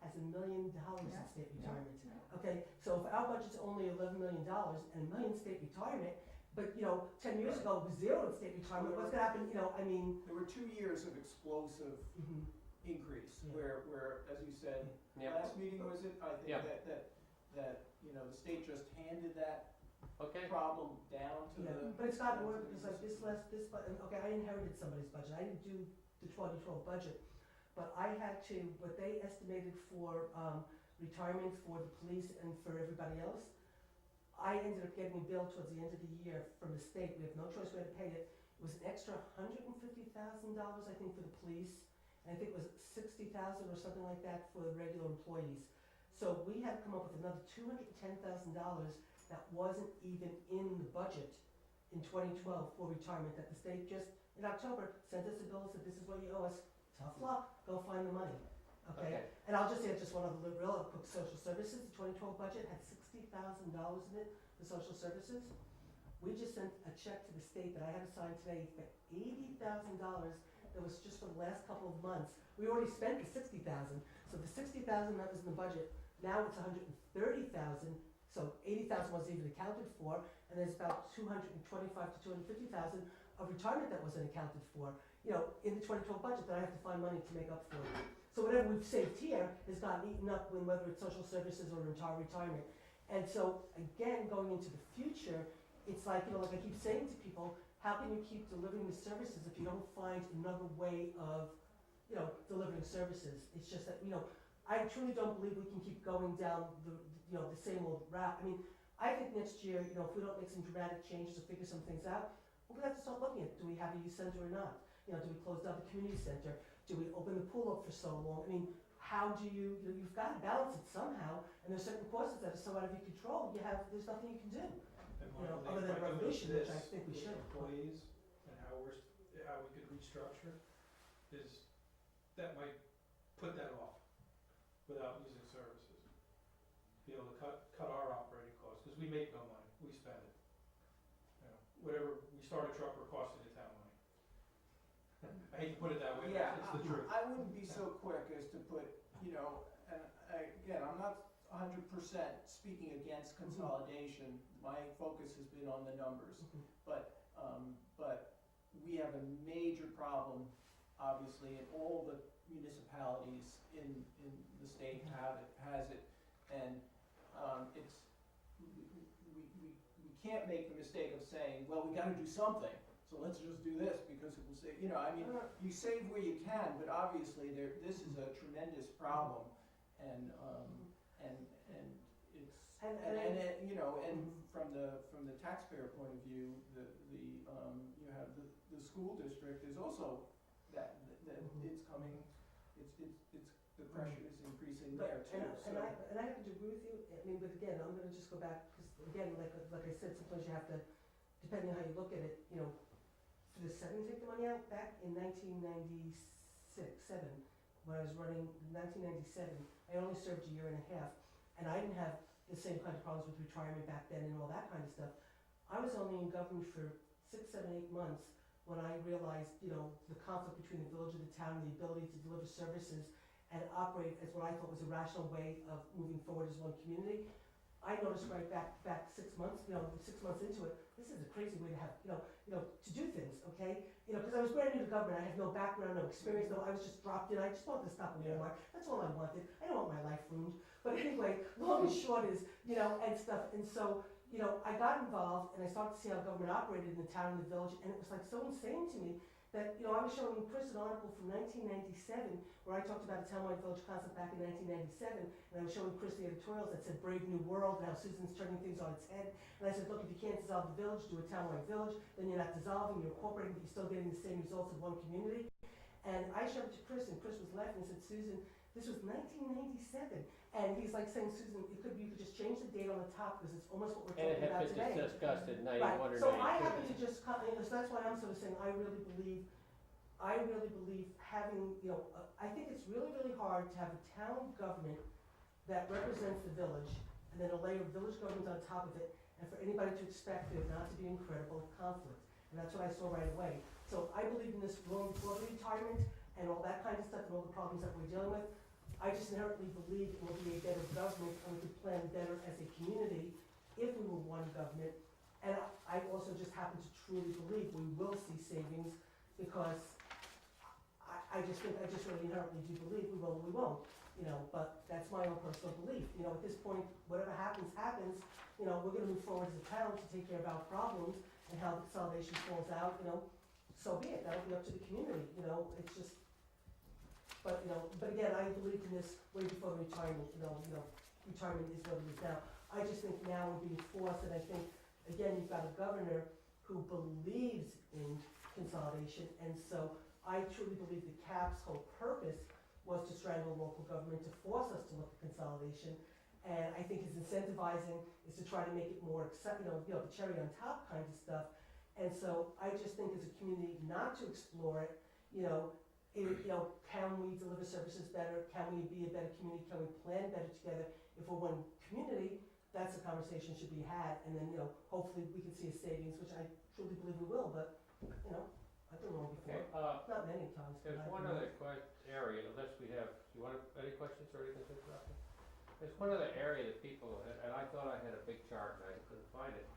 has $1 million in Yeah. state Yeah. retirement. Yeah. Okay, so if our budget's only $11 million and $1 million state retirement, but 10 years ago it was zero in state retirement, what's gonna happen, I mean, There were 2 years of explosive mhm, increase, Yeah. where, as you said, yeah, last meeting was it, I think Yeah. that, the state just handed that okay, problem down to yeah, the. but it's gotten worse, to the because like okay, I inherited somebody's budget, I didn't do the 2012 budget, but I had to, what they estimated for, retirement for the police and for everybody else, I ended up getting a bill towards the end of the year from the state, we have no choice, we had to pay it. It was an extra $150,000, I think, for the police, and I think it was 60,000 or something like that for the regular employees. So we had to come up with another $210,000 that wasn't even in the budget in 2012 for retirement, that the state just, in October, sent us a bill and said, this is what you owe us, tough luck, go find the money, okay? okay, And I'll just add just one other real quick, social services, the 2012 budget had $60,000 in it for social services. We just sent a check to the state that I had to sign today for $80,000 that was just for the last couple of months. We already spent the $60,000, so the $60,000 that was in the budget, now it's $130,000, so $80,000 wasn't even accounted for, and there's about $225,000 to $250,000 of retirement that wasn't accounted for, in the 2012 budget that I have to find money to make up for. So whatever we've saved here has gotten eaten up when, whether it's social services or entire retirement. And so, again, going into the future, it's like, like I keep saying to people, how can you keep delivering the services if you don't find another way of, delivering services? It's just that, I truly don't believe we can keep going down the same old route. I mean, I think next year, if we don't make some dramatic changes or figure some things out, we're gonna have to start looking at, do we have a youth center or not? Do we close down the community center? Do we open the pool up for so long? I mean, how do you've got to balance it somehow, and there's certain courses that are so out of your control, there's nothing you can do. And Other than Michael, revolution, which I this think we with should. Employees and how we could restructure is, that might put that off without using services. Be able to cut our operating costs, because we make no money, we spend it. Whatever, we start a truck, we're costing the town money. I hate to put it that way, Yeah, but it's the truth. I wouldn't be so quick as to put, and again, I'm not 100% speaking against consolidation. My focus has been on the numbers, Mhm. but we have a major problem, obviously, and all the municipalities in the state has it, and it's, we can't make the mistake of saying, well, we gotta do something, so let's just do this because it will save, you save where you can, but obviously this is a tremendous problem, and it's, and from the taxpayer point of view, you have the school district is also that it's coming, the pressure is increasing there too, so. And I have to agree with you, I mean, but again, I'm gonna just go back, because again, like I said, sometimes you have to, depending on how you look at it, for the seven, take the money out, back in 1997, when I was running, 1997, I only served a year and a half, and I didn't have the same kind of problems with retirement back then and all that kind of stuff. I was only in government for 6, 7, 8 months when I realized, the conflict between the village and the town, and the ability to deliver services and operate as what I thought was a rational way of moving forward as one community. I noticed right back 6 months, 6 months into it, this is a crazy way to have, to do things, okay? Because I was brand new to government, I had no background, no experience, I was just dropped in, I just wanted to stop in Walmart, that's all I wanted, I don't want my life ruined. But anyway, long and short is, and stuff, and so, I got involved and I started to see how government operated in the town and the village, and it was like so insane to me that, I was showing Chris an article from 1997 where I talked about a townwide village concept back in 1997, and I was showing Chris the editorials that said Brave New World and how Susan's turning things on its head. And I said, look, if you can't dissolve the village, do a townwide village, then you're not dissolving, you're incorporating, but you're still getting the same results of one community. And I showed it to Chris, and Chris was laughing and said, Susan, this was 1997. And he's like saying, Susan, you could just change the date on the top because it's almost what we're And it talking about had today. been discussed in Right, 91 or 92. so I happen to just come, so that's why I'm sort of saying, I really believe having, I think it's really, really hard to have a town government that represents the village, and then a layer of village government on top of it, and for anybody to expect there not to be incredible conflict. And that's what I saw right away. So I believe in this long before retirement and all that kind of stuff and all the problems that we're dealing with. I just inherently believe it will be a better government and we could plan better as a community if we were one government. And I also just happen to truly believe we will see savings because I just really inherently do believe we will or we won't, but that's my own personal belief. At this point, whatever happens, happens. We're gonna move forward as a town to take care of our problems and how the consolidation falls out, so be it, that'll be up to the community, it's just, but again, I believed in this way before retirement, retirement is what it is now. I just think now we're being forced, and I think, again, you've got a governor who believes in consolidation, and so I truly believe the CAP's whole purpose was to strangle local government, to force us to look at consolidation, and I think his incentivizing is to try to make it more the cherry on top kind of stuff. And so I just think as a community not to explore it, can we deliver services better? Can we be a better community? Can we plan better together? If we're one community, that's a conversation should be had, and then, hopefully we can see a savings, which I truly believe we will, but, I've been wrong before. Okay, Not many times. but there's I've one been other wrong. area, unless we have, you want any questions or anything to interrupt me? There's one other area that people, and I thought I had a big chart and I couldn't find it,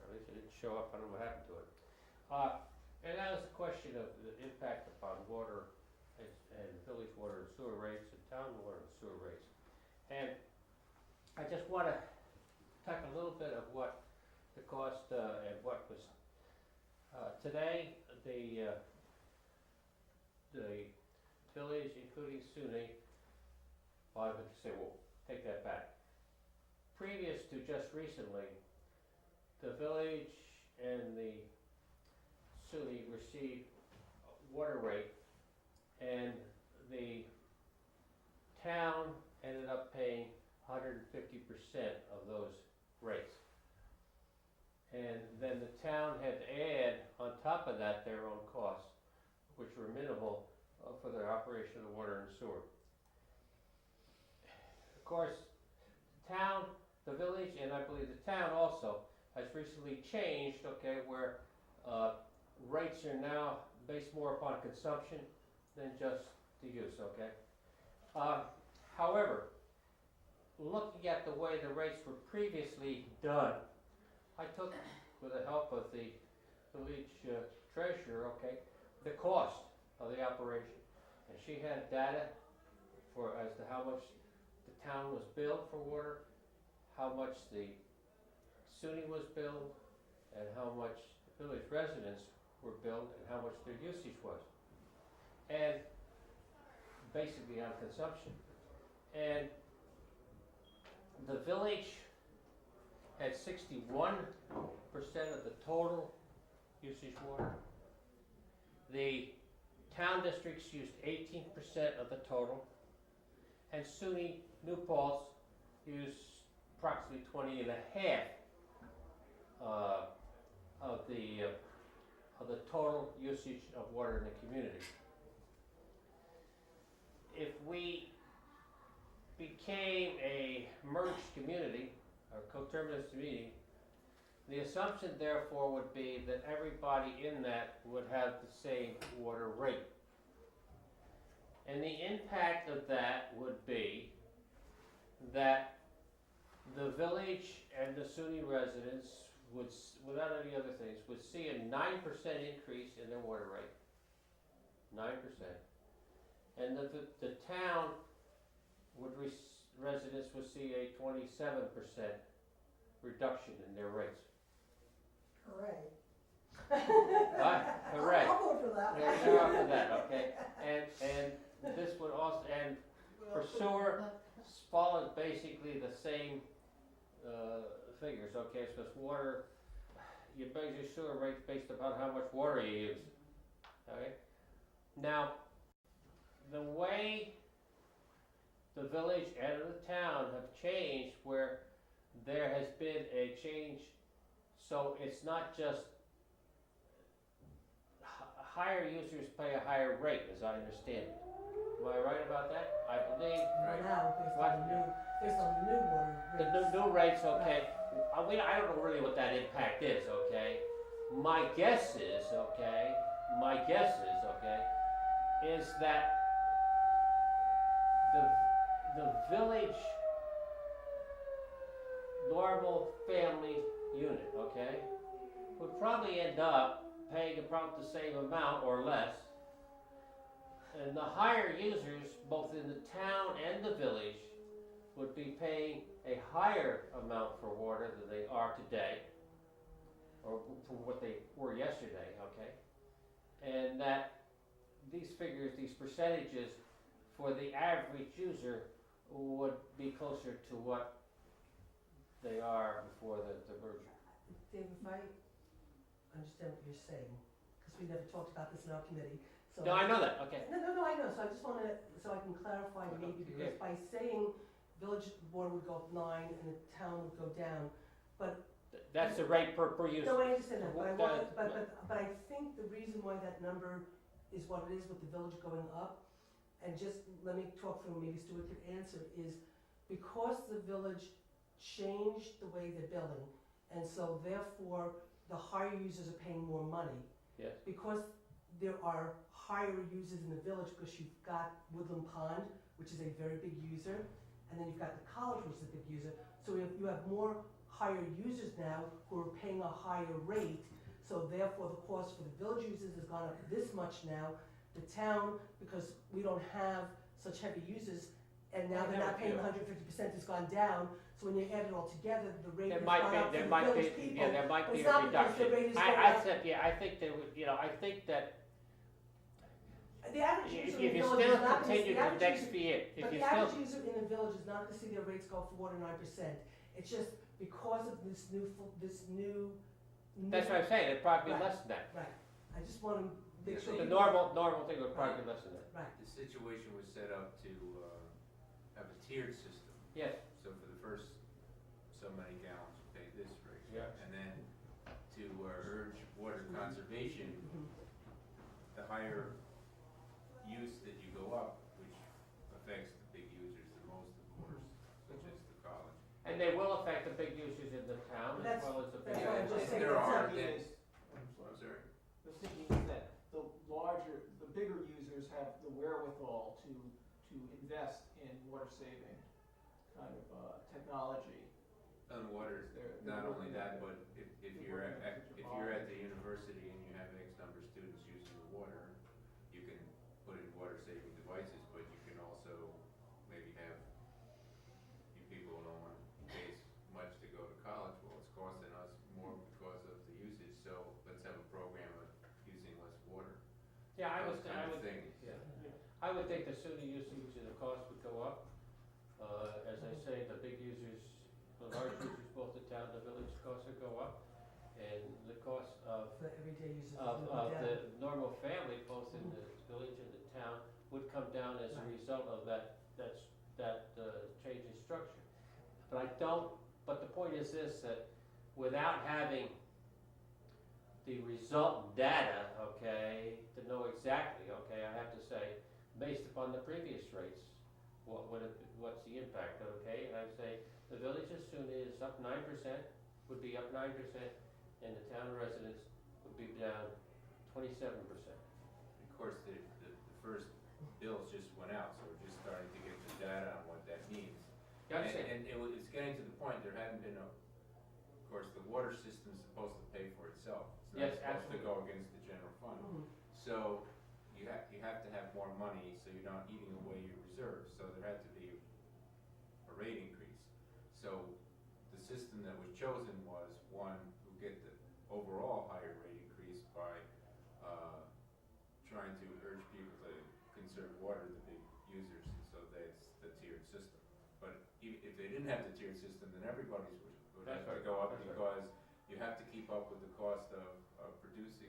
or at least it didn't show up, I don't know what happened to it. And that was the question of the impact upon water and village water and sewer rates and town water and sewer rates. And I just wanna talk a little bit of what the cost, and what was, today, the village, including SUNY, well, I would say, well, take that back. Previous to just recently, the village and the SUNY received water rate, and the town ended up paying 150% of those rates. And then the town had to add on top of that their own costs, which were minimal for the operation of the water and sewer. Of course, the town, the village, and I believe the town also has recently changed, where rates are now based more upon consumption than just the use, however, looking at the way the rates were previously done, I took, with the help of the village treasurer, the cost of the operation. And she had data as to how much the town was billed for water, how much the SUNY was billed, and how much the village residents were billed, and how much their usage was. And basically on consumption. And the village had 61% of the total usage water. The town districts used 18% of the total, and SUNY New Paltz used approximately 20.5% of the total usage of water in the community. If we became a merged community, or coterminous community, the assumption therefore would be that everybody in that would have the same water rate. And the impact of that would be that the village and the SUNY residents would, without any other things, would see a 9% increase in their water rate. 9%. And the town residents would see a 27% reduction in their rates. Hooray. Right, hooray. I'll vote for that. They're up for that, okay? And this would also, and for sewer, follows basically the same figures, okay? So it's water, you base your sewer rates based upon how much water you use, okay? Now, the way the village and the town have changed, where there has been a change, so it's not just higher users pay a higher rate, as I understand it. Am I right about that? I believe Right now, based What? on the new water the rates. new rates, okay, I don't know really what that impact is, okay? My guess is, okay, is that the village normal family unit, okay, would probably end up paying about the same amount or less. And the higher users, both in the town and the village, would be paying a higher amount for water than they are today, or for what they were yesterday, okay? And that these figures, these percentages, for the average user would be closer to what they are before the merger. Dave, if I understand what you're saying, because we never talked about this in our committee, so. No, I know that, okay. No, I know, so I just wanna, so I can clarify maybe, because Yeah. by saying village water would go up 9 and the town would go down, but. That's the rate per user. No, I understand that, but I What want, the- but I think the reason why that number is what it is with the village going up, and just let me talk through, maybe Stuart could answer, is because the village changed the way they're billing, and so therefore, the higher users are paying more money. Yes. Because there are higher users in the village, because you've got Woodland Pond, which is a very big user, and then you've got the college, which is a big user, so you have more higher users now who are paying a higher rate, so therefore the cost for the village users has gone up this much now. The town, because we don't have such heavy users, and now they're not paying 150%, has gone down, so when you add it all together, the rate has There might gone be, up for there the might be, village people. yeah, there might but be it's a not because the reduction. rate is going I up. said, yeah, I think there would, I think that The average if user you in the village still is not gonna see, continue the the average next user, year, if but you the still, average user in the village is not gonna see their rates go from 1 to 9%. It's just because of this new. that's what I'm saying, it'd probably be Right. less than that. Right, I just wanna make Yeah, sure. The people- normal thing would probably be less than that. Right, The situation was set up to have a tiered system. Yes, So for the first so many gallons, you pay this rate. Yeah. And then to urge water conservation, mhm. the higher use that you go up, which affects the big users the most, of course, such as the college. and they will affect the big users in the town as That's- well as the big. that's why I'm just If saying there that's are, not- then, Is- I'm sorry. The thinking is that the bigger users have the wherewithal to invest in water saving kind of technology. On water, They're not only looking that, at but if you're at the university and you have X number of students using the water, you can put in water saving devices, but you can also maybe have, you people don't want to pay as much to go to college, well, it's costing us more because of the usage, so let's have a program of using less water. Yeah, Those kind of things. I would think the SUNY usage and the cost would go up. As I say, the big users, the large users, both the town and the village costs would go up. And the cost of The everyday users is of moving down. the normal family, both in the village and the town, would come down as a Right. result of that change in structure. But the point is this, that without having the resultant data, okay, to know exactly, okay, I have to say, based upon the previous rates, what's the impact, okay? And I say, the village as soon as up 9%, would be up 9%, and the town residents would be down 27%. Of course, the first bills just went out, so we're just starting to get the data on what that means. You understand? And it's getting to the point, there hadn't been of course, the water system's supposed to pay for itself. It's Yes, not supposed to absolutely. go against the general fund. Mhm. So you have to have more money, so you're not eating away your reserves, so there had to be a rate increase. So the system that was chosen was one who get the overall higher rate increase by, trying to urge people to conserve water, the big users, and so that's the tiered system. But if they didn't have the tiered system, then everybody's would have That's to right, go up that's right. because you have to keep up with the cost of producing,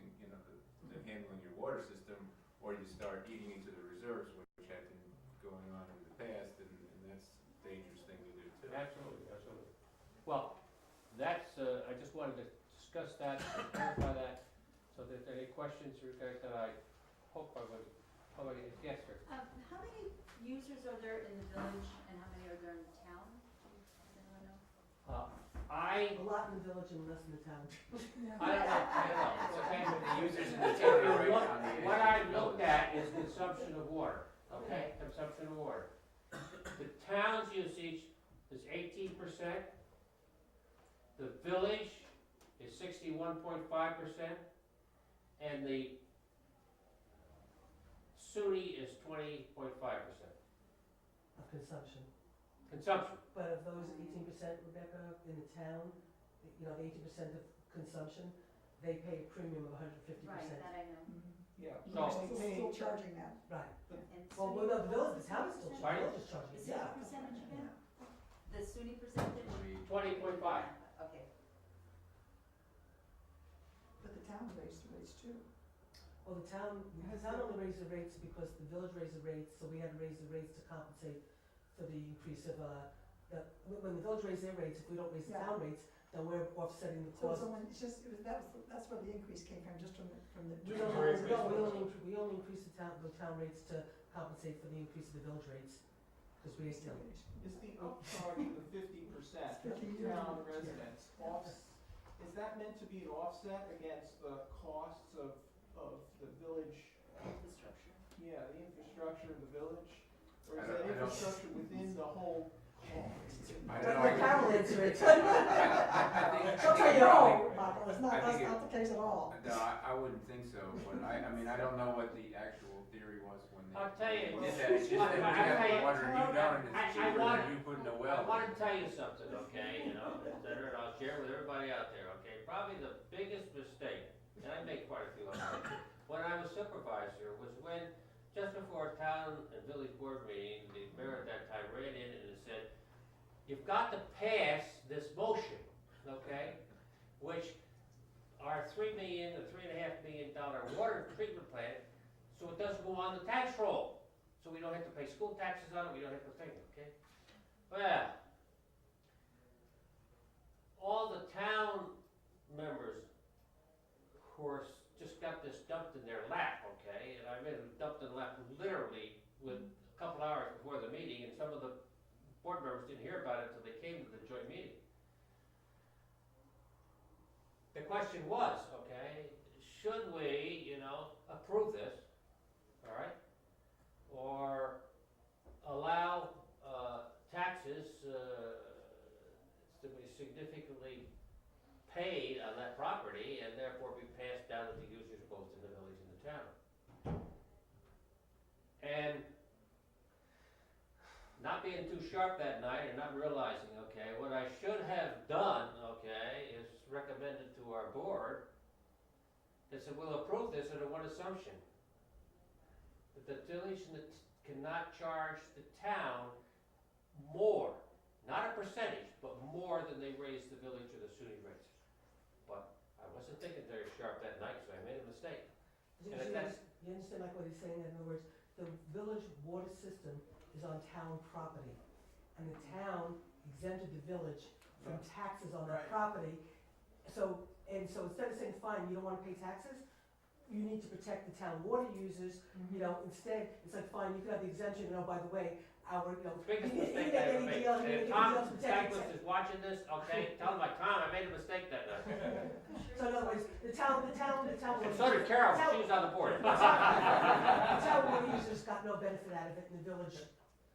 the handling your water system, or you start eating into the reserves, which had been going on in the past, and that's a dangerous thing to do too. Absolutely, absolutely. Well, that's, I just wanted to discuss that, clarify that, so that if there are any questions regarding that, I hope I would, yes, sir. How many users are there in the village and how many are there in the town? Does anyone know? I A lot in the village and less in the town. don't know, it's okay. The users in the If town you are right look, on the edge. what I looked at is consumption of water, okay, consumption of water. The town's usage is 18%, the village is 61.5%, and the SUNY is 20.5%. Of consumption. Consumption, But of those 18%, Rebecca, in the town, the 18% of consumption, they pay a premium of 150%. Right, that I know. Yeah. So- Still charging that. Right. And Well, SUNY, no, the village, what the town is was still the charging, Pardon? the village is charging, percentage? yeah. The percentage again? The SUNY percentage? 20.5. Okay. But the town raised the rates too. Well, the town only raised the rates because the village raised the rates, so we had to raise the rates to compensate for the increase of, when the village raised their rates, if we don't raise the Yeah. town rates, then we're offsetting the So cost. someone, it's just, that's where the increase came from, just from the. We only increased the town rates to compensate for the increase of the village rates, because we raised the. Is the upcharge of the 50% to 50 years. town residents, is that meant to be an offset against the costs of the village? Infrastructure. Yeah, the infrastructure of the village, or I is don't- that I don't- infrastructure within the whole cost? I Let don't know, the Carol answer it. She'll tell you no, Michael, I that's think not the case at all. No, I wouldn't think so, but I mean, I don't know what the actual theory was when they. I'll tell you, did that. It's just that we I'll have tell the you- water you don't, and I it's cheaper want- than you putting a I well. want to tell you something, okay, et cetera, and I'll share with everybody out there, okay? Probably the biggest mistake, and I made quite a few of them, when I was supervisor, was when, just before a town and village board meeting, the mayor at that time ran in and said, you've got to pass this motion, okay? Which our $3 million or $3.5 million water treatment plant, so it doesn't go on the tax roll. So we don't have to pay school taxes on it, we don't have to pay it, okay? Well, all the town members, of course, just got this dumped in their lap, okay? And I mean, dumped in the lap literally with a couple hours before the meeting, and some of the board members didn't hear about it until they came to the joint meeting. The question was, okay, should we, approve this, all right? Or allow taxes to be significantly paid on that property and therefore be passed down to the users both in the village and the town. And not being too sharp that night and not realizing, okay, what I should have done, okay, is recommended to our board that said, we'll approve this under one assumption, that the village cannot charge the town more, not a percentage, but more than they raised the village or the SUNY rates. But I wasn't thinking very sharp that night, so I made a mistake. You And if that's- you understand, like, what he's saying, in other words, the village water system is on town property, and the town exempted the village from taxes on that Right. property. So instead of saying, fine, you don't wanna pay taxes, you need to protect the town water users, instead, it's like, fine, you can have the exemption, by the way, our, Biggest you mistake get I ever any made. deal, And anything if Tom else protected. Douglas is watching this, okay, tell him like, Tom, I made a mistake that night. So in other words, the town. And so did Carol, she was on the board. The town water users got no benefit out of it, and the village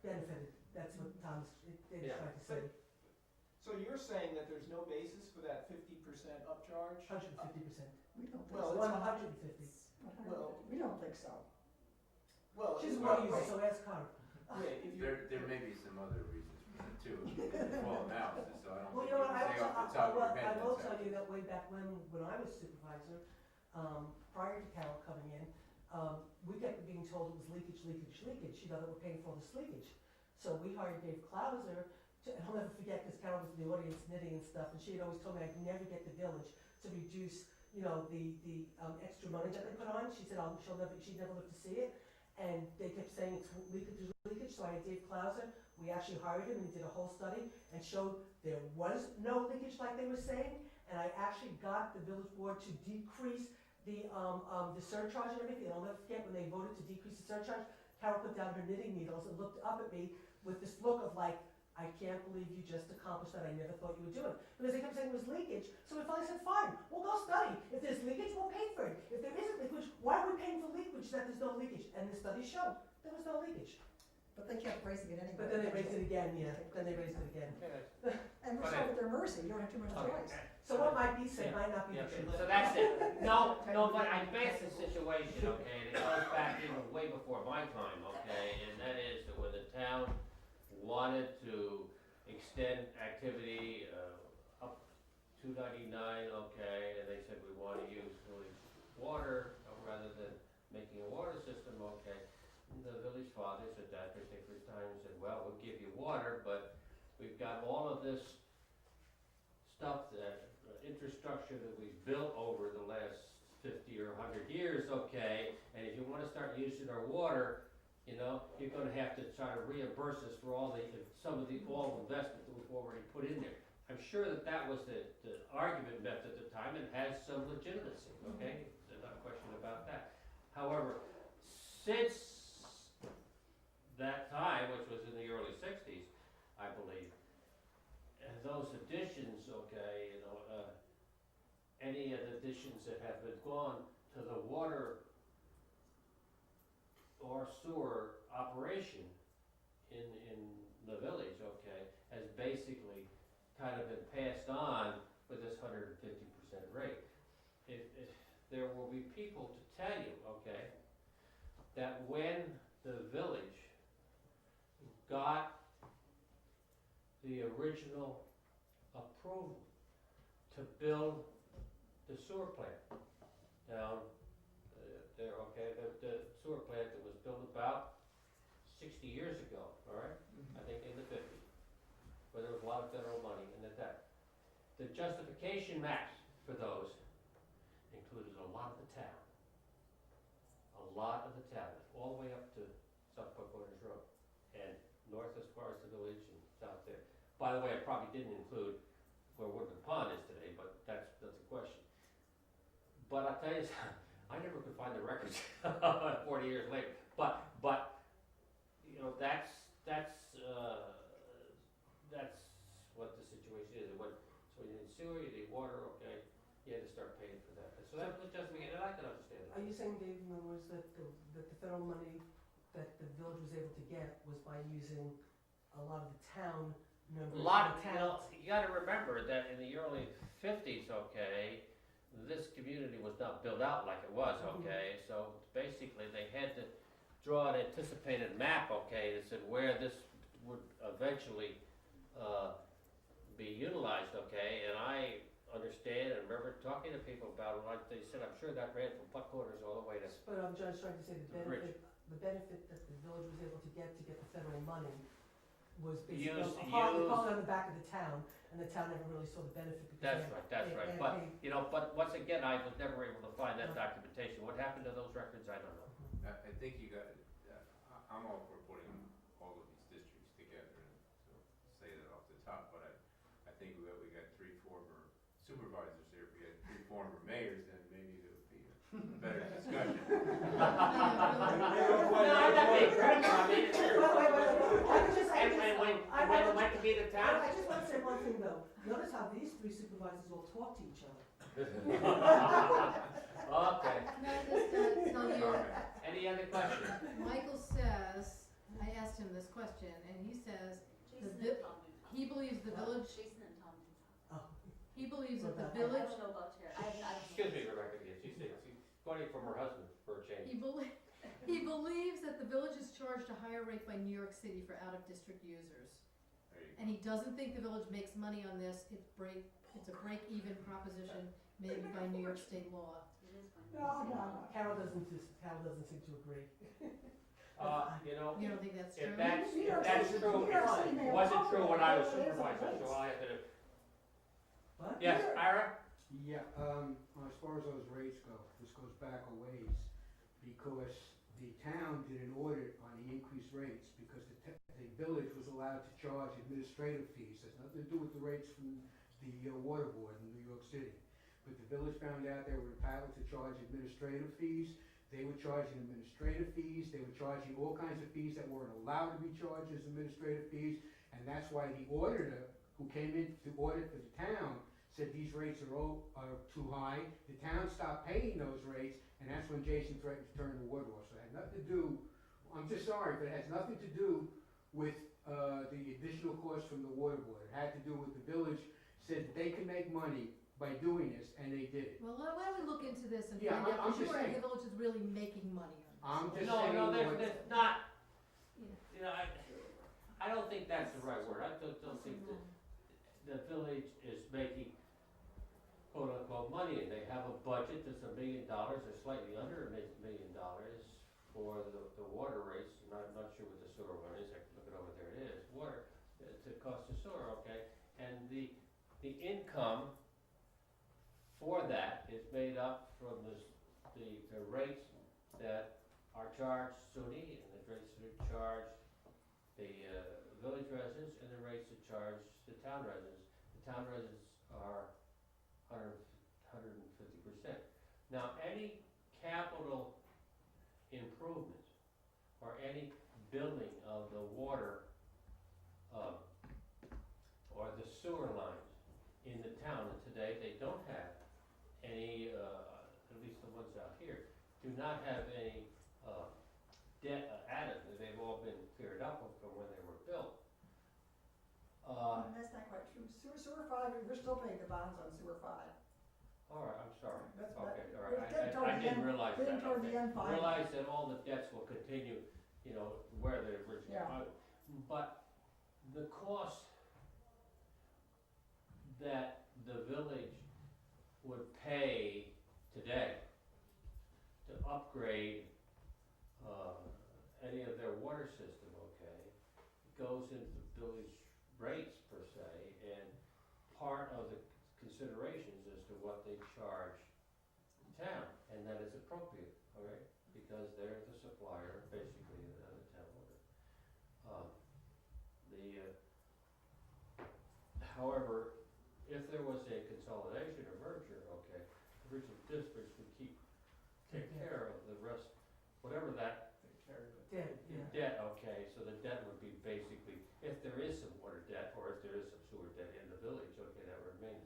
benefited. That's what Tom's, Dave's Yeah. trying to say, So you're saying that there's no basis for that 50% upcharge? 150%. We don't think Well, so. it's 150. Well- We don't think so. Well, She's it's- well used, so ask Connor. Wait, if you're, There may be some other reasons for that too, small amounts, so I don't Well, think you know you what, can say off the top of your head. I will that's tell how- you that way back when I was supervisor, prior to Carol coming in, we kept being told it was leakage, leakage, leakage, you know, that we're paying for all this leakage. So we hired Dave Clauser to, and I'll never forget, because Carol was in the audience knitting and stuff, and she had always told me I'd never get the village to reduce, you know, the extra money that they put on. She said, she'd never live to see it. And they kept saying it's leakage, leakage, so I had Dave Clauser, we actually hired him and he did a whole study and showed there was no leakage like they were saying. And I actually got the village board to decrease the surcharge and everything. And I'll never forget when they voted to decrease the surcharge, Carol put down her knitting needles and looked up at me with this look of like, I can't believe you just accomplished that I never thought you would do it. Because they kept saying it was leakage, so we finally said, fine, we'll go study. If there's leakage, we'll pay for it. If there isn't leakage, why are we paying for leakage that there's no leakage? And the study showed there was no leakage. But they kept raising it anyway. But then they raised it again, yeah, then they raised it again. Okay, And we're sort of at their mercy, you don't have too much okay. choice. So what might be said Yeah. might not be Yeah, the truth. so that's it. No, but I base the situation, okay, and it goes back even way before my time, okay, and that is that when the town wanted to extend activity, up 299, okay, and they said we wanna use village water rather than making a water system, okay. And the village fathers at that particular time said, well, we'll give you water, but we've got all of this stuff that, infrastructure that we've built over the last 50 or 100 years, okay, and if you wanna start using our water, you know, you're gonna have to try to reimburse us for all the investment that we've already put in there. I'm sure that that was the argument method at the time and has some legitimacy, okay? There's not a question about that. However, since that time, which was in the early 60s, I believe, and those additions, okay, you know, any of the additions that have been gone to the water or sewer operation in the village, okay, has basically kind of been passed on with this 150% rate. If there will be people to tell you, okay, that when the village got the original approval to build the sewer plant down there, okay, the sewer plant that was built about 60 years ago, all right? I think in the 50s, where there was a lot of federal money and that. The justification maps for those included a lot of the town. A lot of the town, all the way up to South Park Corners Road, and north as far as the village and south there. By the way, it probably didn't include where Woodman Pond is today, but that's a question. But I'll tell you something, I never could find the records 40 years later. But you know, that's what the situation is. So you need sewer, you need water, okay, you had to start paying for that. So that was just me, and I can understand that. Are you saying, Dave, in other words, that the federal money that the village was able to get was by using a lot of the town members? A lot of, the you know, you gotta remember that in the early 50s, okay, this community was not built out like it was, okay, so basically they had to draw an anticipated map, okay, that said where this would eventually be utilized, okay, and I understand and remember talking to people about it, like they said, I'm sure that ran from Putt Corners all the way to, But I'm just trying to say The bridge. the benefit that the village was able to get the federal money was basically Use- probably use- on the back of the town, and the town never really saw the benefit because that's they right, that's they- right, they but, paid- you know, but once again, I was never able to find that documentation. What happened to those records, I don't know. I think you got, I'm all for putting all of these districts together, and so say that off the top, but I think we got 3 former supervisors here, if we had 3 former mayors, then maybe there would be a better discussion. No, I'm not being critical, I mean, Wait, I could just, when to be the town? I just want to say one thing though, notice how these 3 supervisors all talk to each other. Okay, No, this, so you, any other questions? Michael says, I asked him this question, and he says Jason vi- and Tom do talk. he believes the What? village, Jason and Tom do talk. Oh, he believes that the What about- I village, don't know about Terry, I don't know. Excuse me, Rebecca, yes, she's going from her husband for a change. he believes that the village is charged a higher rate by New York City for out-of-district users. There you go. And he doesn't think the village makes money on this, it's a break-even proposition made by New York State law. It is fine. No. Carol doesn't seem to agree. You know, You don't think that's true? if that's, New if York that's City- true, New York City it may wasn't have true when I was raised the supervisor, rates. so all I have to do. What? Yes, Ira? Yeah, as far as those rates go, this goes back a ways, because the town did an audit on the increased rates, because the village was allowed to charge administrative fees, has nothing to do with the rates from the water board in New York City. But the village found out they were entitled to charge administrative fees, they were charging administrative fees, they were charging all kinds of fees that weren't allowed to be charged as administrative fees, and that's why the auditor, who came in to audit for the town, said these rates are too high. The town stopped paying those rates, and that's when Jason threatened to turn the water off. So it had nothing to do, I'm just sorry, but it has nothing to do with the additional cost from the water board. It had to do with the village said that they could make money by doing this, and they did it. Well, why don't we look into this and Yeah, find out I'm for just sure if saying. the village is really making money on this. I'm just No, saying no, what. there's not, Yeah. you know, I don't think that's the right word. I don't think that the village is making quote unquote money, and they have a budget that's $1 million or slightly under $1 million for the water rates. I'm not sure what the sewer one is, I can look it over, there it is, water, the cost of sewer, okay? And the income for that is made up from the rates that are charged SUNY, and the rates that are charged the village residents, and the rates that charge the town residents. The town residents are 150%. Now, any capital improvement or any building of the water or the sewer lines in the town, and today they don't have any, at least the ones out here, do not have any debt added. They've all been cleared up from when they were built. That's not quite true. Sewer 5, we're still paying the bonds on sewer 5. All right, I'm sorry. That's Okay, not- all we're right. getting toward I the didn't end- realize getting that. toward the Okay. end finally. Realize that all the debts will continue, you know, where they originally Yeah. are. But the cost that the village would pay today to upgrade any of their water system, okay, goes into the village rates per se, and part of the considerations as to what they charge the town, and that is appropriate, all right, because they're the supplier, basically, of the town water. However, if there was a consolidation or merger, okay, the regional districts would take care of the rest, whatever that debt, okay, so the debt would be basically, if there is some water debt, or if there is some sewer debt in the village, okay, that would remain.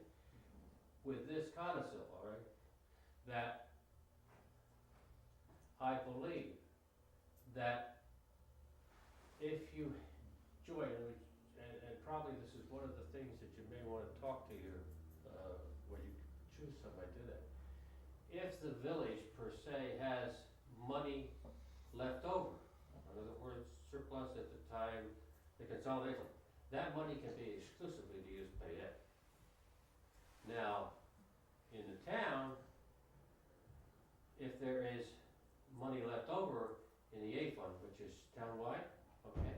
With this codicil, all right, that I believe that if you join, and probably this is one of the things that you may wanna talk to your, when you choose somebody to do that. If the village per se has money left over, in other words, surplus at the time, the consolidation, that money can be exclusively to use to pay debt. Now, in the town, if there is money left over in the A fund, which is townwide, okay,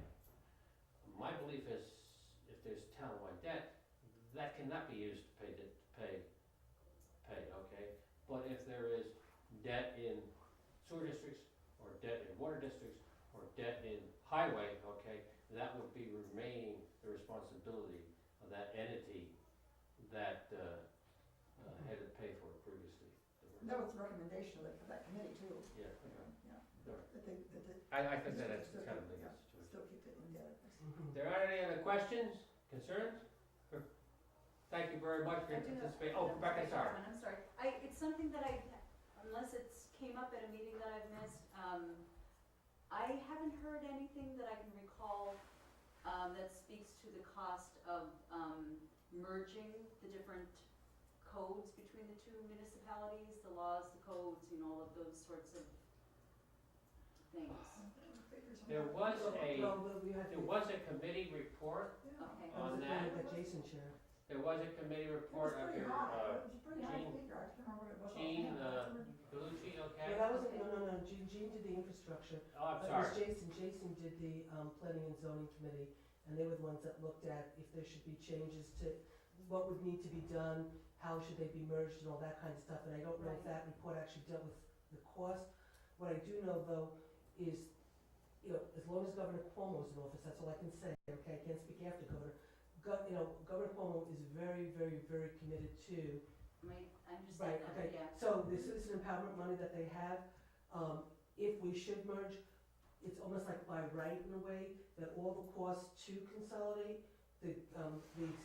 my belief is if there's townwide debt, that cannot be used to pay, okay? But if there is debt in sewer districts, or debt in water districts, or debt in highway, okay, that would be remaining the responsibility of that entity that had to pay for it previously. That was the recommendation of that committee too. Yeah, okay. Yeah. Sure. That they I think that Still is kind of keep- the yeah. situation. still keep it in debt. There aren't any other questions, concerns? Thank you very much for I do have- participating. Oh, Rebecca, sorry. I'm sorry. It's something that unless it's came up at a meeting that I've missed, I haven't heard anything that I can recall, that speaks to the cost of, merging the different codes between the two municipalities, the laws, the codes, you know, all of those sorts of things. Well, we had There was a committee report Okay. on was that. that Jason shared. There was a committee report of your, It was pretty high Jean- figure, I can't remember what it was. Jean, offhand. Galucci, No, okay? that wasn't, no, Jean did the infrastructure. Oh, I'm It sorry. was Jason did the, planning and zoning committee, and they were the ones that looked at if there should be changes to what would need to be done, how should they be merged and all that kind of stuff, and I don't know if that report actually dealt with the cost. What I do know though is, you know, as long as Governor Cuomo's in office, that's all I can say, okay, I can't speak after Governor. Governor Cuomo is very, very, very committed to. I understand that, Okay, yeah. so the citizen empowerment money that they have, if we should merge, it's almost like by right in a way, that all the costs to consolidate, the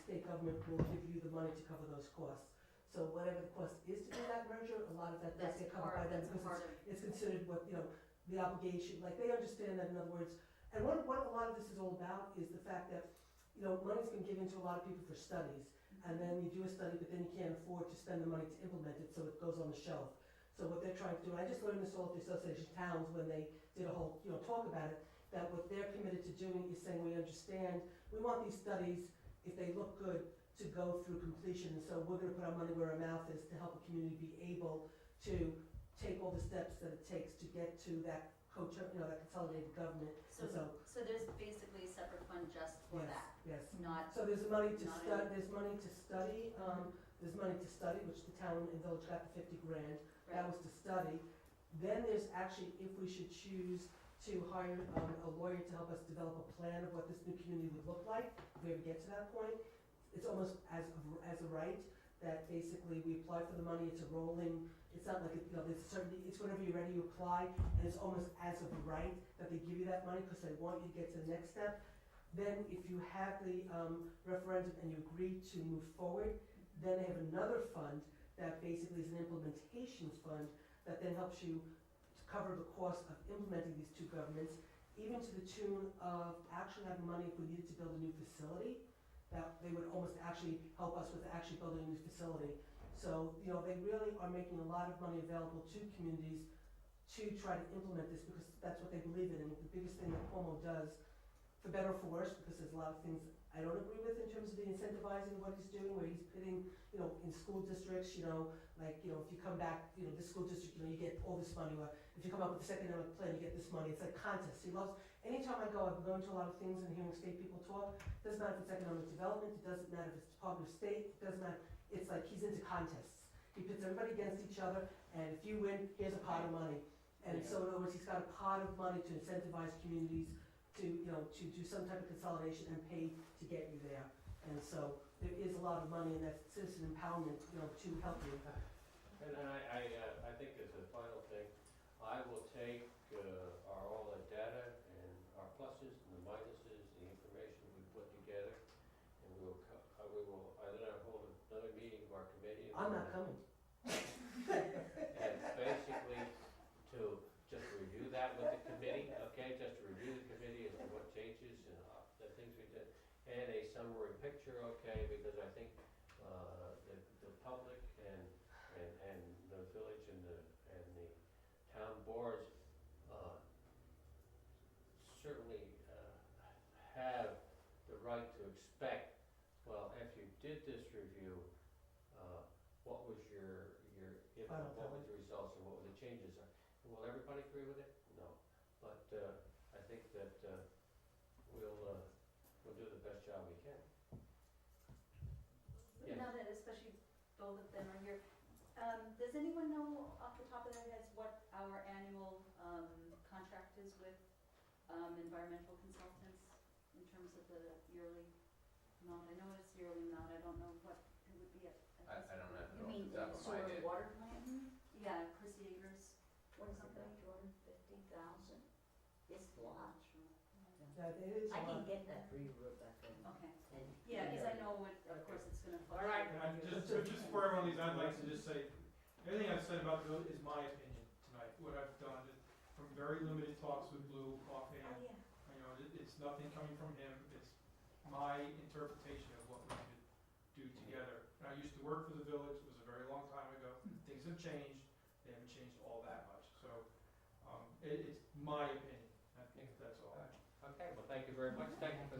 state government will give you the money to cover those costs. So whatever the cost is to do that merger, a lot of that does That's get covered by them, that's because part of, it's considered what, you know, the obligation, like, they understand that, in other words, and what a lot of this is all about is the fact that, you know, money's been given to a lot of people for studies, and then you do a study, but then you can't afford to spend the money to implement it, so it goes on the shelf. So what they're trying to do, and I just learned this all at the Association of Towns when they did a whole, you know, talk about it, that what they're committed to doing is saying, we understand, we want these studies, if they look good, to go through completion, and so we're gonna put our money where our mouth is to help the community be able to take all the steps that it takes to get to that that consolidated government. so, And so there's basically a separate fund just for yes, that, yes. not, So there's money to Not study, there's money to study, which the town and village got the 50 grand, that right, was to study. Then there's actually, if we should choose to hire a lawyer to help us develop a plan of what this new community would look like, if we ever get to that point, it's almost as a right, that basically we apply for the money, it's a rolling, it's not like, you know, there's a certain, it's whenever you're ready, you apply, and it's almost as of right that they give you that money, because they want you to get to the next step. Then if you have the referendum and you agree to move forward, then they have another fund that basically is an implementations fund that then helps you to cover the cost of implementing these two governments, even to the tune of actually having money if we needed to build a new facility, that they would almost actually help us with actually building a new facility. So, you know, they really are making a lot of money available to communities to try to implement this, because that's what they believe in. And the biggest thing that Cuomo does, for better or for worse, because there's a lot of things I don't agree with in terms of the incentivizing what he's doing, where he's pitting, you know, in school districts, you know, like, you know, if you come back, you know, this school district, you know, you get all this money, or if you come up with the second economic plan, you get this money. It's like contests. He loves, anytime I go, I've been going to a lot of things and hearing state people talk, it doesn't matter if it's economic development, it doesn't matter if it's Department of State, it doesn't matter, it's like he's into contests. He pits everybody against each other, and if you win, here's a pot of money. And so in other words, he's got a pot of money to incentivize communities to, you know, to do some type of consolidation and pay to get you there. And so there is a lot of money in that citizen empowerment, you know, to help you. And I think as a final thing, I will take all the data and our pluses and the minuses, the information we put together, and we will then hold another meeting of our committee. I'm not coming. And basically to just review that with the committee, okay, just to review the committee as to what changes and the things we did, and a summary picture, okay, because I think the public and the village and the town boards certainly have the right to expect, well, if you did this review, what was your Final what tally. was the results and what were the changes? Will everybody agree with it? No, but I think that we'll do the best job we can. Yes. now that especially both of them are here, does anyone know off the top of their heads what our annual, contract is with, environmental consultants in terms of the yearly amount? I know it's yearly amount, I don't know what it would be at this. I don't have it You off mean the top the of my sewer head. water plant? Yeah, Chris Yeager's. What is it, about 250,000? It's lots. Yeah, it is a I can lot. get that for you, Rebecca. Okay, And- yeah, because I know it, of course, it's gonna All right. fluctuate. And just for everyone of these, I'd like to just say, everything I've said about the village is my opinion tonight, what I've done, from very limited talks with Blue offhand. Oh, yeah. You know, it's nothing coming from him, it's my interpretation of what we should do together. And I used to work for the village, it was a very long time ago, things have changed, they haven't changed all that much, so, it's my opinion, I think that's all. Okay, well, thank you very much, thank you for